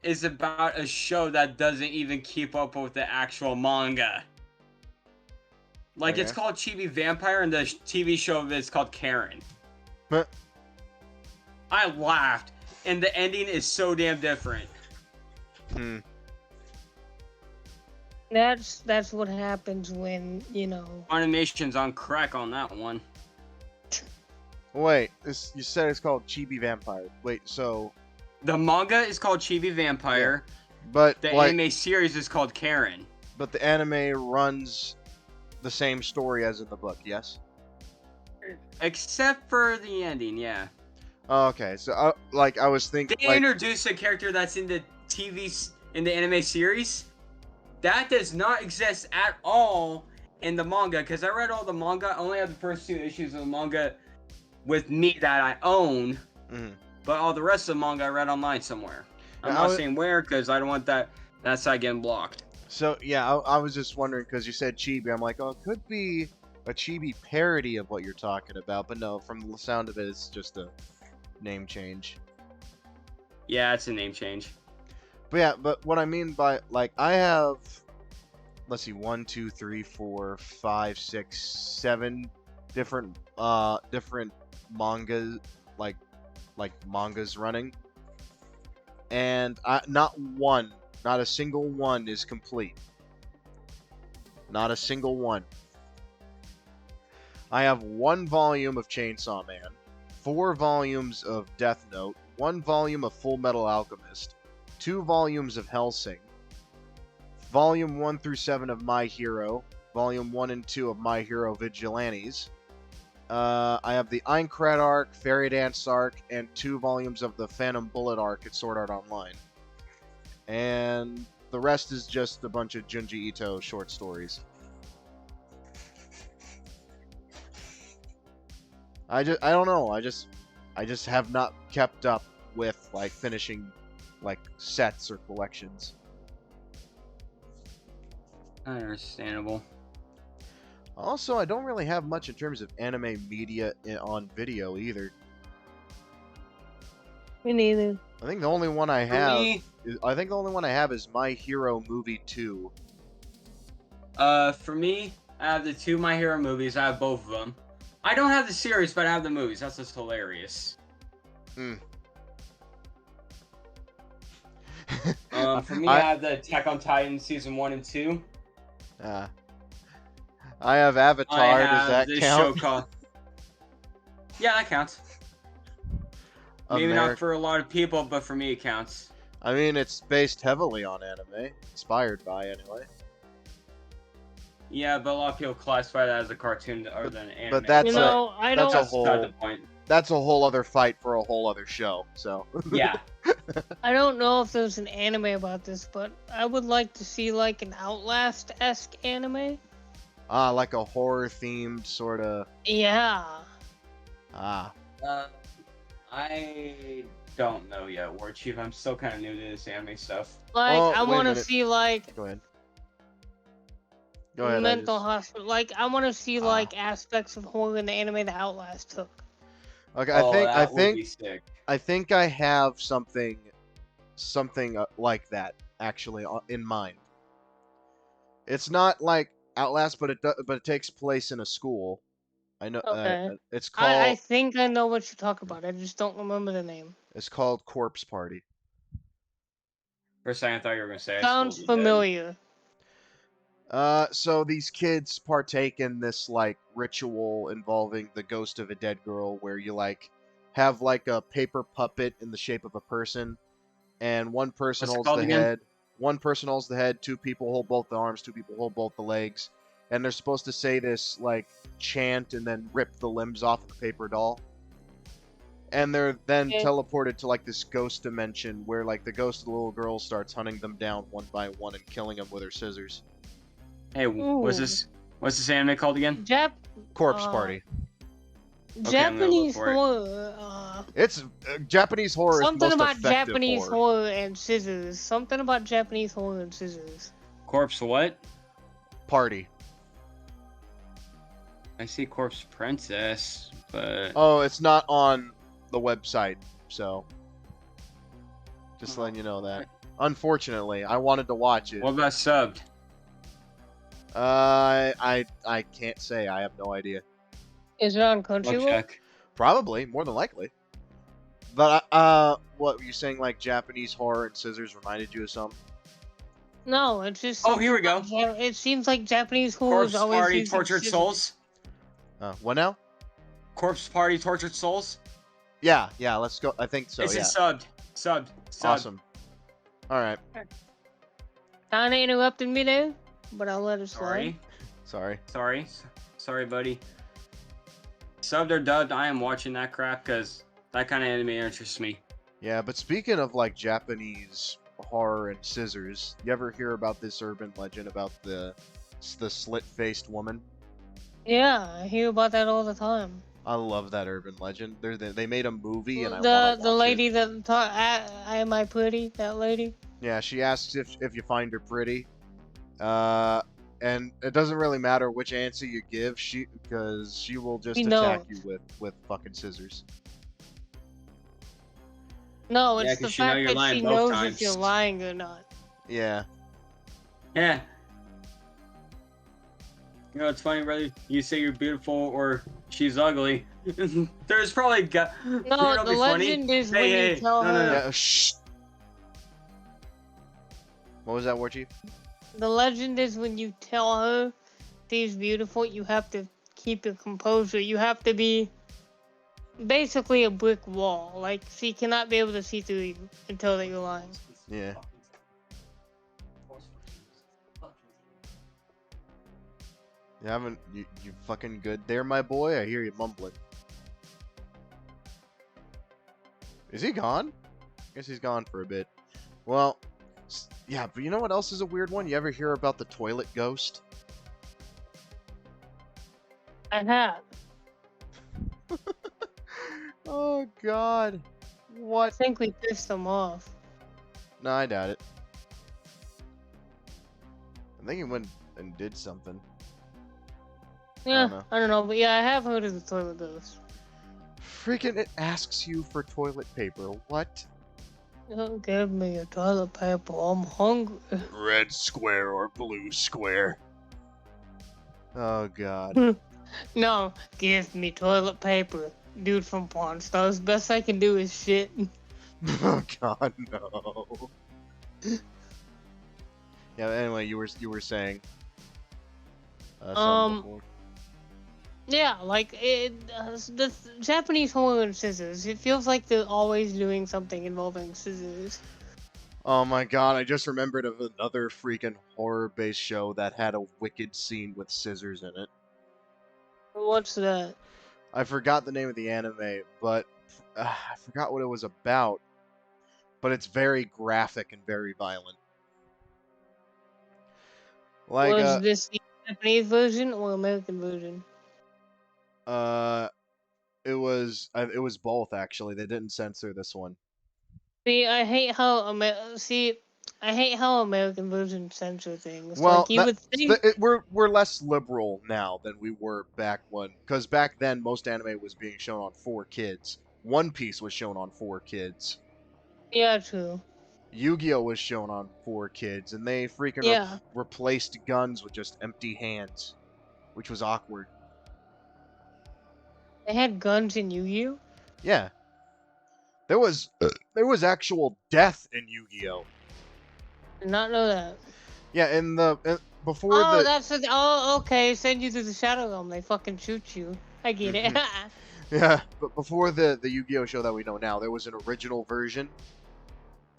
[SPEAKER 2] is about a show that doesn't even keep up with the actual manga. Like, it's
[SPEAKER 1] Okay.
[SPEAKER 2] called Chibi Vampire, and the TV show of it is called Karen.
[SPEAKER 1] Huh.
[SPEAKER 2] I laughed, and the ending is so damn different.
[SPEAKER 1] Hmm.
[SPEAKER 3] That's what happens when, you know.
[SPEAKER 2] Animation's on crack on that one.
[SPEAKER 1] Wait, you said it's called Chibi Vampire. Wait, so...
[SPEAKER 2] The manga is called Chibi Vampire.
[SPEAKER 1] But,
[SPEAKER 2] The
[SPEAKER 1] like,
[SPEAKER 2] anime series is called Karen.
[SPEAKER 1] but the anime runs the same story as in the book, yes?
[SPEAKER 2] Except for the ending, yeah.
[SPEAKER 1] Oh, okay, so, I was thinking,
[SPEAKER 2] They
[SPEAKER 1] like...
[SPEAKER 2] introduced a character that's in the in the anime series. That does not exist at all in the manga, because I read all the manga. I only have the first 2 issues of the manga with me that I own.
[SPEAKER 1] Mhm.
[SPEAKER 2] But all the rest of the manga I read online somewhere. I'm
[SPEAKER 1] Yeah,
[SPEAKER 2] not saying where, because I don't want that side getting blocked.
[SPEAKER 1] So, yeah, I was just wondering, because you said Chibi, I'm like, oh, it could be a Chibi parody of what you're talking about, but no, from the sound of it, it's just a name change.
[SPEAKER 2] Yeah, it's a name change.
[SPEAKER 1] But yeah, but what I mean by, like, I have, let's see, 1, 2, 3, 4, 5, 6, 7 different mangas, like mangas running, and not a single one is complete. Not a single one. I have 1 volume of Chainsaw Man, 4 volumes of Death Note, 1 volume of Full Metal Alchemist, 2 volumes of Hellsing, Volume 1 through 7 of My Hero, Volume 1 and 2 of My Hero Vigilantes. I have the Aincrad arc, Fairy Dance arc, and 2 volumes of the Phantom Bullet arc at Sword Art Online. And the rest is just a bunch of Junji Ito short stories. I don't know. I just have not kept up with, like, finishing, like, sets or collections.
[SPEAKER 2] Understandable.
[SPEAKER 1] Also, I don't really have much in terms of anime media on video either.
[SPEAKER 3] Me neither.
[SPEAKER 1] I think the only one I
[SPEAKER 2] For
[SPEAKER 1] have
[SPEAKER 2] me,
[SPEAKER 1] is My Hero Movie 2.
[SPEAKER 2] for me, I have the 2 My Hero movies. I have both of them. I don't have the series, but I have the movies. That's just hilarious. For me, I have the Attack on Titan season 1 and 2.
[SPEAKER 1] I have Avatar.
[SPEAKER 2] I
[SPEAKER 1] Does
[SPEAKER 2] have
[SPEAKER 1] that
[SPEAKER 2] this
[SPEAKER 1] count?
[SPEAKER 2] show called. Yeah, that counts. Maybe not for a lot of people, but for me, it counts.
[SPEAKER 1] I mean, it's based heavily on anime, inspired by anyway.
[SPEAKER 2] Yeah, but a lot of people classify that as a cartoon other than anime.
[SPEAKER 1] but that's
[SPEAKER 3] You know, I
[SPEAKER 1] that's
[SPEAKER 3] don't.
[SPEAKER 1] a
[SPEAKER 2] That's
[SPEAKER 1] whole-
[SPEAKER 2] beside the point.
[SPEAKER 1] That's a whole other fight for a whole other show. So
[SPEAKER 2] Yeah.
[SPEAKER 3] I don't know if there's an anime about this, but I would like to see like an Outlast-esque anime.
[SPEAKER 1] like a horror themed sort of.
[SPEAKER 3] Yeah.
[SPEAKER 1] Ah,
[SPEAKER 2] I I don't know yet, War Chief. I'm still kind of new to this anime stuff.
[SPEAKER 3] Like,
[SPEAKER 1] Oh,
[SPEAKER 3] I
[SPEAKER 1] wait a
[SPEAKER 3] want to
[SPEAKER 1] minute.
[SPEAKER 3] see like
[SPEAKER 1] Go ahead. Go ahead.
[SPEAKER 3] mental hospital. Like, I want to see
[SPEAKER 1] Ah.
[SPEAKER 3] like aspects of horror in the anime that Outlast took.
[SPEAKER 1] Okay,
[SPEAKER 2] Oh, that would be sick.
[SPEAKER 1] I think I have something like that actually in mind. It's not like Outlast, but it takes place in a school. I know.
[SPEAKER 3] Okay.
[SPEAKER 1] It's
[SPEAKER 3] I
[SPEAKER 1] called
[SPEAKER 3] think I know what you talk about. I just don't remember the name.
[SPEAKER 1] Corpse Party.
[SPEAKER 2] For a second, I thought you were gonna say
[SPEAKER 3] Sounds
[SPEAKER 2] School of the Dead.
[SPEAKER 3] familiar.
[SPEAKER 1] So these kids partake in this like ritual involving the ghost of a dead girl, where you like have like a paper puppet in the shape of a person, and one person
[SPEAKER 2] What's it
[SPEAKER 1] holds
[SPEAKER 2] called
[SPEAKER 1] the
[SPEAKER 2] again?
[SPEAKER 1] head. One person holds the head. Two people hold both the arms. Two people hold both the legs, and they're supposed to say this like chant and then rip the limbs off of the paper doll. And they're then
[SPEAKER 3] Okay.
[SPEAKER 1] teleported to like this ghost dimension where like the ghost of the little girl starts hunting them down one by one and killing them with her scissors.
[SPEAKER 2] Hey, what's this anime called again?
[SPEAKER 1] Corpse
[SPEAKER 3] Uh,
[SPEAKER 1] Party.
[SPEAKER 2] Okay, I'm gonna look
[SPEAKER 3] Japanese
[SPEAKER 2] for it.
[SPEAKER 3] horror.
[SPEAKER 1] It's Japanese horror is
[SPEAKER 3] Something
[SPEAKER 1] most
[SPEAKER 3] about
[SPEAKER 1] effective
[SPEAKER 3] Japanese
[SPEAKER 1] horror.
[SPEAKER 3] horror and scissors. Something about Japanese horror and scissors.
[SPEAKER 2] Corpse what?
[SPEAKER 1] Party.
[SPEAKER 2] I see Corpse Princess, but
[SPEAKER 1] Oh, it's not on the website, so just
[SPEAKER 2] Oh.
[SPEAKER 1] letting you know that. Unfortunately, I wanted to watch it.
[SPEAKER 2] what about subbed?
[SPEAKER 1] I can't say. I have no idea.
[SPEAKER 3] Is it on
[SPEAKER 2] I'll
[SPEAKER 3] Crunchyroll?
[SPEAKER 2] check.
[SPEAKER 1] Probably, more than likely. But what were you saying? Like Japanese horror and scissors reminded you of something?
[SPEAKER 3] No, it's just.
[SPEAKER 2] Oh, here we go.
[SPEAKER 3] It seems like Japanese horror
[SPEAKER 2] Corpse
[SPEAKER 3] is always
[SPEAKER 2] Party
[SPEAKER 3] using
[SPEAKER 2] Tortured
[SPEAKER 3] scissors.
[SPEAKER 2] Souls.
[SPEAKER 1] What now?
[SPEAKER 2] Corpse Party Tortured Souls.
[SPEAKER 1] Yeah, let's go. I think so.
[SPEAKER 2] This
[SPEAKER 1] Yeah.
[SPEAKER 2] is subbed.
[SPEAKER 1] Awesome. All right.
[SPEAKER 3] Kinda interrupted me there, but I'll let it slide.
[SPEAKER 2] Sorry, buddy. Subbed or dubbed, I am watching that crap because that kind of anime interests me.
[SPEAKER 1] Yeah, but speaking of like Japanese horror and scissors, you ever hear about this urban legend about the slit-faced woman?
[SPEAKER 3] Yeah, I hear about that all the time.
[SPEAKER 1] I love that urban legend. They made a movie, and I
[SPEAKER 3] The
[SPEAKER 1] want to watch
[SPEAKER 3] lady
[SPEAKER 1] it.
[SPEAKER 3] that taught, am I pretty? That lady.
[SPEAKER 1] Yeah, she asks if you find her pretty, and it doesn't really matter which answer you give, because she will just
[SPEAKER 3] We
[SPEAKER 1] attack
[SPEAKER 3] know.
[SPEAKER 1] you with fucking scissors.
[SPEAKER 3] No,
[SPEAKER 2] Yeah,
[SPEAKER 3] it's the
[SPEAKER 2] 'cause you know
[SPEAKER 3] fact
[SPEAKER 2] you're
[SPEAKER 3] that
[SPEAKER 2] lying
[SPEAKER 3] she
[SPEAKER 2] both
[SPEAKER 3] knows
[SPEAKER 2] times.
[SPEAKER 3] if you're lying or not.
[SPEAKER 1] Yeah.
[SPEAKER 2] Yeah. You know, it's funny, brother. You say you're beautiful or she's ugly. There's probably
[SPEAKER 3] No,
[SPEAKER 2] it'll
[SPEAKER 3] the
[SPEAKER 2] be funny.
[SPEAKER 3] legend is
[SPEAKER 2] Hey,
[SPEAKER 3] when
[SPEAKER 2] hey,
[SPEAKER 3] you tell
[SPEAKER 2] no, no,
[SPEAKER 3] her.
[SPEAKER 2] no.
[SPEAKER 1] Yeah. Shh. What was that, War Chief?
[SPEAKER 3] The legend is when you tell her she's beautiful, you have to keep your composure. You have to be basically a brick wall. Like, she cannot be able to see through you until that you're lying.
[SPEAKER 1] Yeah. You fucking good there, my boy? I hear you mumbling. Is he gone? Guess he's gone for a bit. Well, yeah, but you know what else is a weird one? You ever hear about the toilet ghost?
[SPEAKER 3] I have.
[SPEAKER 1] Oh god.
[SPEAKER 3] I
[SPEAKER 1] What?
[SPEAKER 3] think we pissed them off.
[SPEAKER 1] No, I doubt it. I think he went and did something.
[SPEAKER 3] Yeah,
[SPEAKER 1] know.
[SPEAKER 3] I don't know, but yeah, I have heard of the toilet ghost.
[SPEAKER 1] Freaking it asks you for toilet paper. What?
[SPEAKER 3] Don't give me a toilet paper, I'm hungry.
[SPEAKER 1] Red square or blue square? Oh god.
[SPEAKER 3] No, give me toilet paper. Dude from Pawn Stars, best I can do is shit.
[SPEAKER 1] Oh god, no. Yeah. Anyway, you were saying. Something before.
[SPEAKER 3] Yeah, like the Japanese horror and scissors. It feels like they're always doing something involving scissors.
[SPEAKER 1] Oh my god! I just remembered of another freaking horror-based show that had a wicked scene with scissors in it.
[SPEAKER 3] What's that?
[SPEAKER 1] I forgot the name of the anime, but I forgot what it was about. But it's very graphic and very violent. Like,
[SPEAKER 3] Was this the Japanese version or American version?
[SPEAKER 1] It was both actually. They didn't censor this one.
[SPEAKER 3] See, I hate how American versions censor things.
[SPEAKER 1] Well,
[SPEAKER 3] Like you would think.
[SPEAKER 1] we're less liberal now than we were back when, because back then most anime was being shown on 4Kids. One Piece was shown on 4Kids.
[SPEAKER 3] Yeah, true.
[SPEAKER 1] Yu-Gi-Oh was shown on 4Kids, and they freaking
[SPEAKER 3] Yeah.
[SPEAKER 1] replaced guns with just empty hands, which was awkward.
[SPEAKER 3] They had guns in Yu-Gi-Oh.
[SPEAKER 1] Yeah, there was actual death in Yu-Gi-Oh.
[SPEAKER 3] Did not know that.
[SPEAKER 1] Yeah, before
[SPEAKER 3] Oh,
[SPEAKER 1] the
[SPEAKER 3] that's a, oh, okay. Send you to the Shadow Realm. They fucking shoot you. I get it.
[SPEAKER 1] yeah, but before the Yu-Gi-Oh show that we know now, there was an original version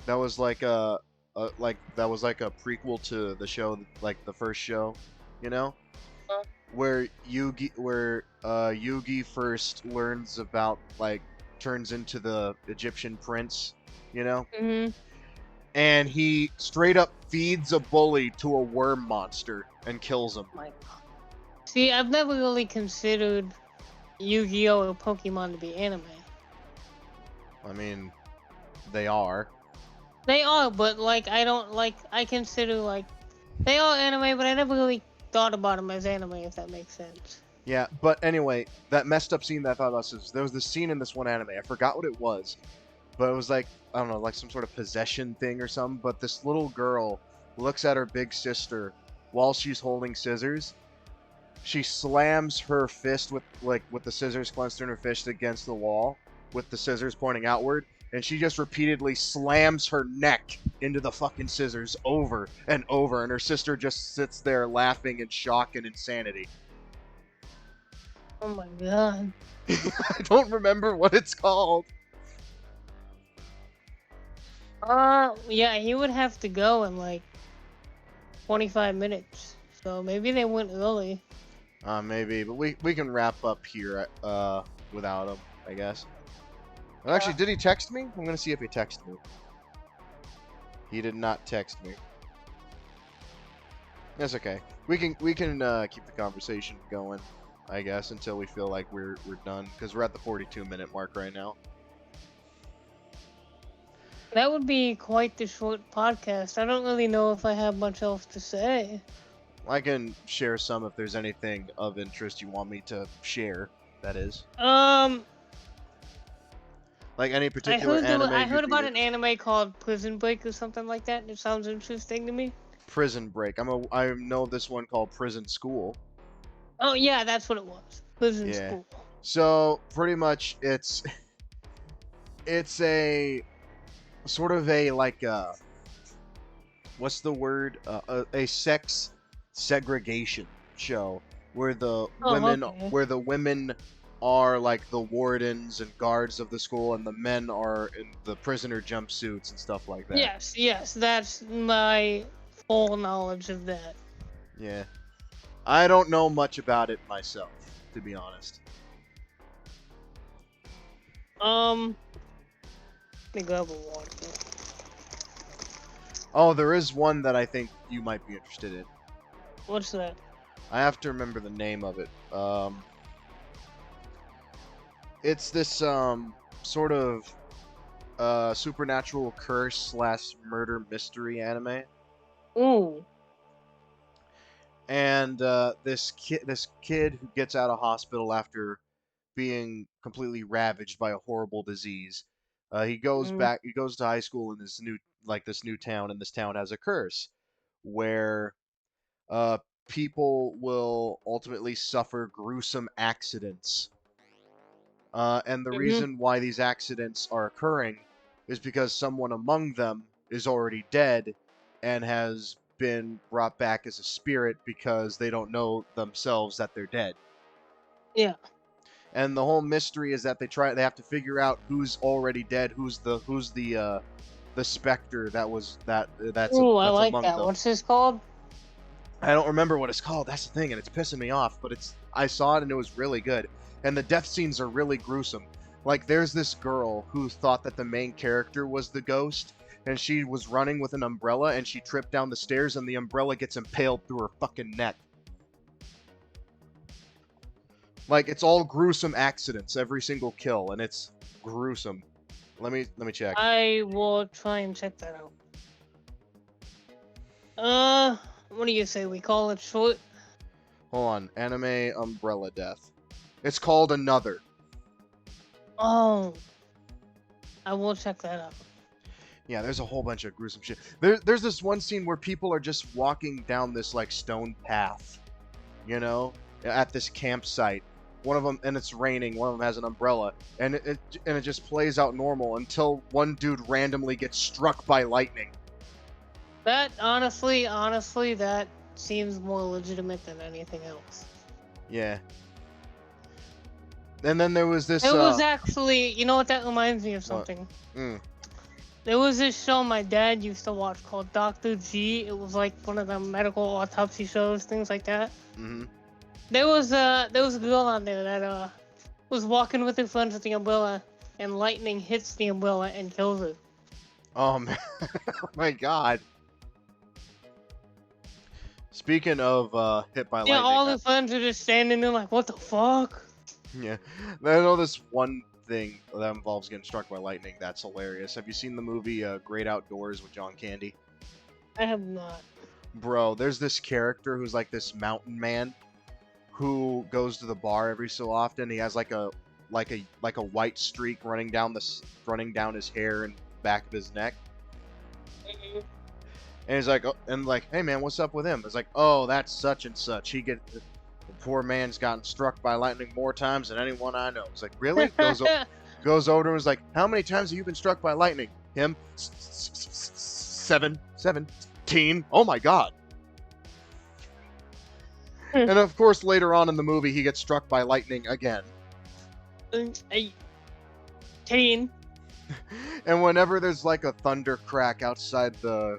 [SPEAKER 1] that was like a prequel to the show, like the first show, you know, where Yugi first learns about, like, turns into the Egyptian prince, you know,
[SPEAKER 3] hmm
[SPEAKER 1] and he straight up feeds a bully to a worm monster and kills him.
[SPEAKER 3] See, I've never really considered Yu-Gi-Oh! Or Pokemon to be anime.
[SPEAKER 1] I mean, they are.
[SPEAKER 3] They are, but like I consider like they are anime, but I never really thought about them as anime, if that makes sense.
[SPEAKER 1] Yeah, but anyway, that messed up scene that I thought about was there was this scene in this one anime. I forgot what it was, but it was like, I don't know, like some sort of possession thing or something. But this little girl looks at her big sister while she's holding scissors. She slams her fist with the scissors clenched in her fist against the wall, with the scissors pointing outward, and she just repeatedly slams her neck into the fucking scissors over and over, and her sister just sits there laughing in shock and insanity.
[SPEAKER 3] Oh my god.
[SPEAKER 1] I don't remember what it's called.
[SPEAKER 3] Yeah, he would have to go in like 25 minutes. So maybe they went early.
[SPEAKER 1] Maybe, but we can wrap up here without him, I guess. Well, actually, did he text me? I'm gonna see if he texted me. He did not text me. That's okay. We can keep the conversation going, I guess, until we feel like we're done, because we're at the 42-minute mark right now.
[SPEAKER 3] That would be quite the short podcast. I don't really know if I have much else to say.
[SPEAKER 1] I can share some if there's anything of interest you want me to share. That is, like any particular anime.
[SPEAKER 3] I heard
[SPEAKER 1] you'd
[SPEAKER 3] about
[SPEAKER 1] be
[SPEAKER 3] an anime called Prison Break or something like that, and it sounds interesting to me.
[SPEAKER 1] Prison Break. I know this one called Prison School.
[SPEAKER 3] Oh yeah, that's what it was. Prison
[SPEAKER 1] Yeah.
[SPEAKER 3] School.
[SPEAKER 1] So pretty much it's a sort of a like what's the word, a sex segregation show where the women are like the wardens and guards of the school, and the men are in the prisoner jumpsuits and stuff like that.
[SPEAKER 3] Yes, that's my full knowledge of that.
[SPEAKER 1] Yeah. I don't know much about it myself, to be honest.
[SPEAKER 3] Let me grab a water.
[SPEAKER 1] Oh, there is one that I think you might be interested in.
[SPEAKER 3] What's that?
[SPEAKER 1] I have to remember the name of it. It's this sort of supernatural curse / murder mystery anime.
[SPEAKER 3] Ooh.
[SPEAKER 1] And this kid who gets out of hospital after being completely ravaged by a horrible disease, he goes back. He goes to high school in this new town, and this town has a curse where people will ultimately suffer gruesome accidents. And the reason why these accidents are occurring is because someone among them is already dead and has been brought back as a spirit because they don't know themselves that they're dead.
[SPEAKER 3] Yeah.
[SPEAKER 1] And the whole mystery is that they have to figure out who's already dead, who's the specter that's
[SPEAKER 3] Ooh, I like
[SPEAKER 1] among
[SPEAKER 3] that.
[SPEAKER 1] them.
[SPEAKER 3] What's this called?
[SPEAKER 1] I don't remember what it's called. That's the thing, and it's pissing me off. But I saw it and it was really good. And the death scenes are really gruesome. Like, there's this girl who thought that the main character was the ghost, and she was running with an umbrella, and she tripped down the stairs, and the umbrella gets impaled through her fucking neck. Like, it's all gruesome accidents, every single kill, and it's gruesome. Let me check.
[SPEAKER 3] I will try and check that out. What do you say? We call it short?
[SPEAKER 1] Hold on. Anime Umbrella Death. It's called Another.
[SPEAKER 3] Oh. I will check that out.
[SPEAKER 1] Yeah, there's a whole bunch of gruesome shit. There's this one scene where people are just walking down this, like, stone path, you know, at this campsite. One of them, and it's raining, one of them has an umbrella, and it just plays out normal until one dude randomly gets struck by lightning.
[SPEAKER 3] That, honestly, that seems more legitimate than anything else.
[SPEAKER 1] Yeah. And then there was this,
[SPEAKER 3] It was actually, you know what, that reminds me of
[SPEAKER 1] What?
[SPEAKER 3] something.
[SPEAKER 1] Mm.
[SPEAKER 3] There was this show my dad used to watch called Dr. G. It was like one of the medical autopsy shows, things like that.
[SPEAKER 1] Mm-hmm.
[SPEAKER 3] There was a girl on there that was walking with her friends with the umbrella, and lightning hits the umbrella and kills her.
[SPEAKER 1] Oh, man. Oh, my God. Speaking of hit by
[SPEAKER 3] Yeah,
[SPEAKER 1] lightning.
[SPEAKER 3] all the friends are just standing there like, what the fuck?
[SPEAKER 1] Yeah. I know this one thing that involves getting struck by lightning that's hilarious. Have you seen the movie Great Outdoors with John Candy?
[SPEAKER 3] I have not.
[SPEAKER 1] Bro, there's this character who's like this mountain man who goes to the bar every so often. He has like a white streak running down his hair and back of his neck. And he's like, oh, hey man, what's up with him? It's like, oh, that's such and such. The poor man's gotten struck by lightning more times than anyone I know. It's like, really? Goes over to him and is like, how many times have you been struck by lightning? Him? 17. Oh my God. And of course, later on in the movie, he gets struck by lightning again.
[SPEAKER 3] 18.
[SPEAKER 1] And whenever there's like a thunder crack outside the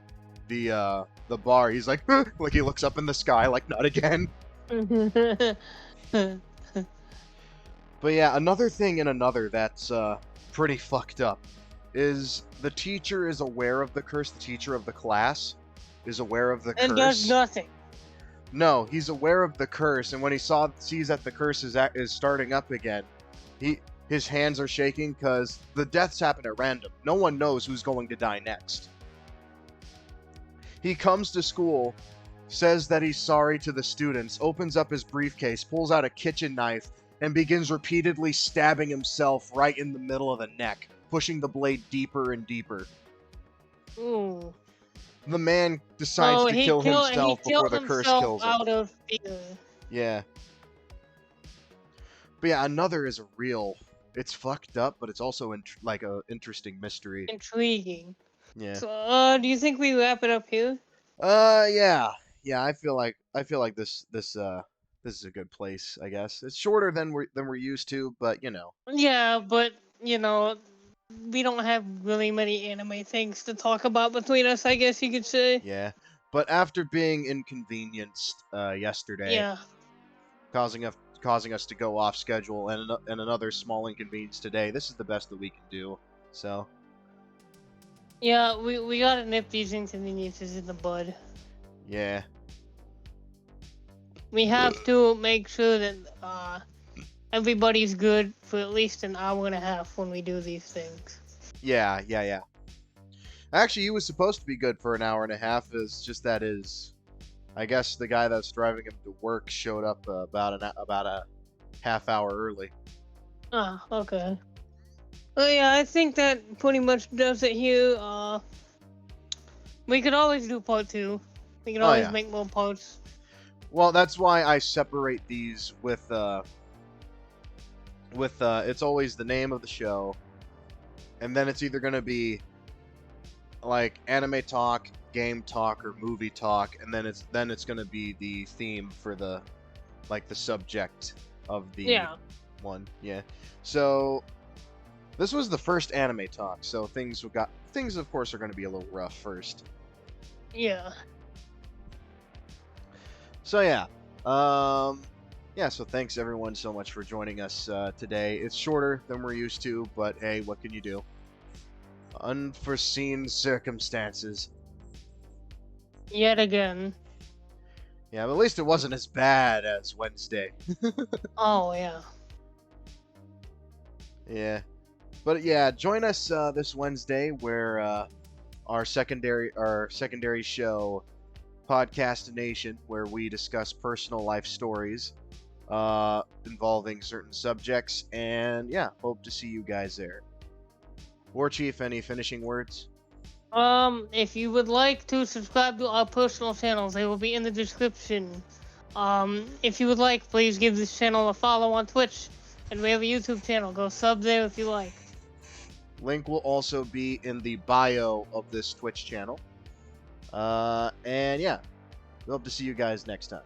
[SPEAKER 1] bar, he's like, like he looks up in the sky, like, not again. But yeah, another thing in Another that's pretty fucked up is the teacher is aware of the curse. The teacher of the class is aware of the curse.
[SPEAKER 3] And does nothing.
[SPEAKER 1] No, he's aware of the curse, and when he sees that the curse is starting up again, his hands are shaking because the deaths happen at random. No one knows who's going to die next. He comes to school, says that he's sorry to the students, opens up his briefcase, pulls out a kitchen knife, and begins repeatedly stabbing himself right in the middle of the neck, pushing the blade deeper and deeper.
[SPEAKER 3] Ooh.
[SPEAKER 1] The man decides to kill himself before the curse kills him.
[SPEAKER 3] Out of fear.
[SPEAKER 1] Yeah. But yeah, Another is it's fucked up, but it's also like a interesting mystery.
[SPEAKER 3] Intriguing.
[SPEAKER 1] Yeah.
[SPEAKER 3] So, do you think we wrap it up here?
[SPEAKER 1] Yeah. I feel like this is a good place, I guess. It's shorter than we're used to, but you know.
[SPEAKER 3] Yeah, but you know, we don't have really many anime things to talk about between us, I guess you could say.
[SPEAKER 1] Yeah. But after being inconvenienced yesterday,
[SPEAKER 3] Yeah.
[SPEAKER 1] causing us to go off schedule, and another small inconvenience today, this is the best that we can do. So.
[SPEAKER 3] Yeah, we gotta nip these inconveniences in the bud.
[SPEAKER 1] Yeah.
[SPEAKER 3] We have to make sure that everybody's good for at least an hour and a half when we do these things.
[SPEAKER 1] Yeah. Actually, he was supposed to be good for an hour and a half. It's just that I guess the guy that's driving him to work showed up about a half hour early.
[SPEAKER 3] Ah, okay. Well, yeah, I think that pretty much does it here. We could always do part 2. We can always make more parts.
[SPEAKER 1] Well, that's why I separate these with it's always the name of the show, and then it's either gonna be like anime talk, game talk, or movie talk, and then it's gonna be the theme for the subject of the one. Yeah. So this was the first anime talk, so things of course are gonna be a little rough first.
[SPEAKER 3] Yeah.
[SPEAKER 1] So yeah, so thanks everyone so much for joining us today. It's shorter than we're used to, but hey, what can you do? Unforeseen circumstances.
[SPEAKER 3] Yet again.
[SPEAKER 1] Yeah, but at least it wasn't as bad as Wednesday.
[SPEAKER 3] Oh yeah.
[SPEAKER 1] Yeah. But yeah, join us this Wednesday where our secondary show, Podcastination, where we discuss personal life stories involving certain subjects, and yeah, hope to see you guys there. War Chief, any finishing words?
[SPEAKER 3] If you would like to subscribe to our personal channels, they will be in the description. If you would like, please give this channel a follow on Twitch, and we have a YouTube channel. Go sub there if you like.
[SPEAKER 1] Link will also be in the bio of this Twitch channel. And yeah, we hope to see you guys next time.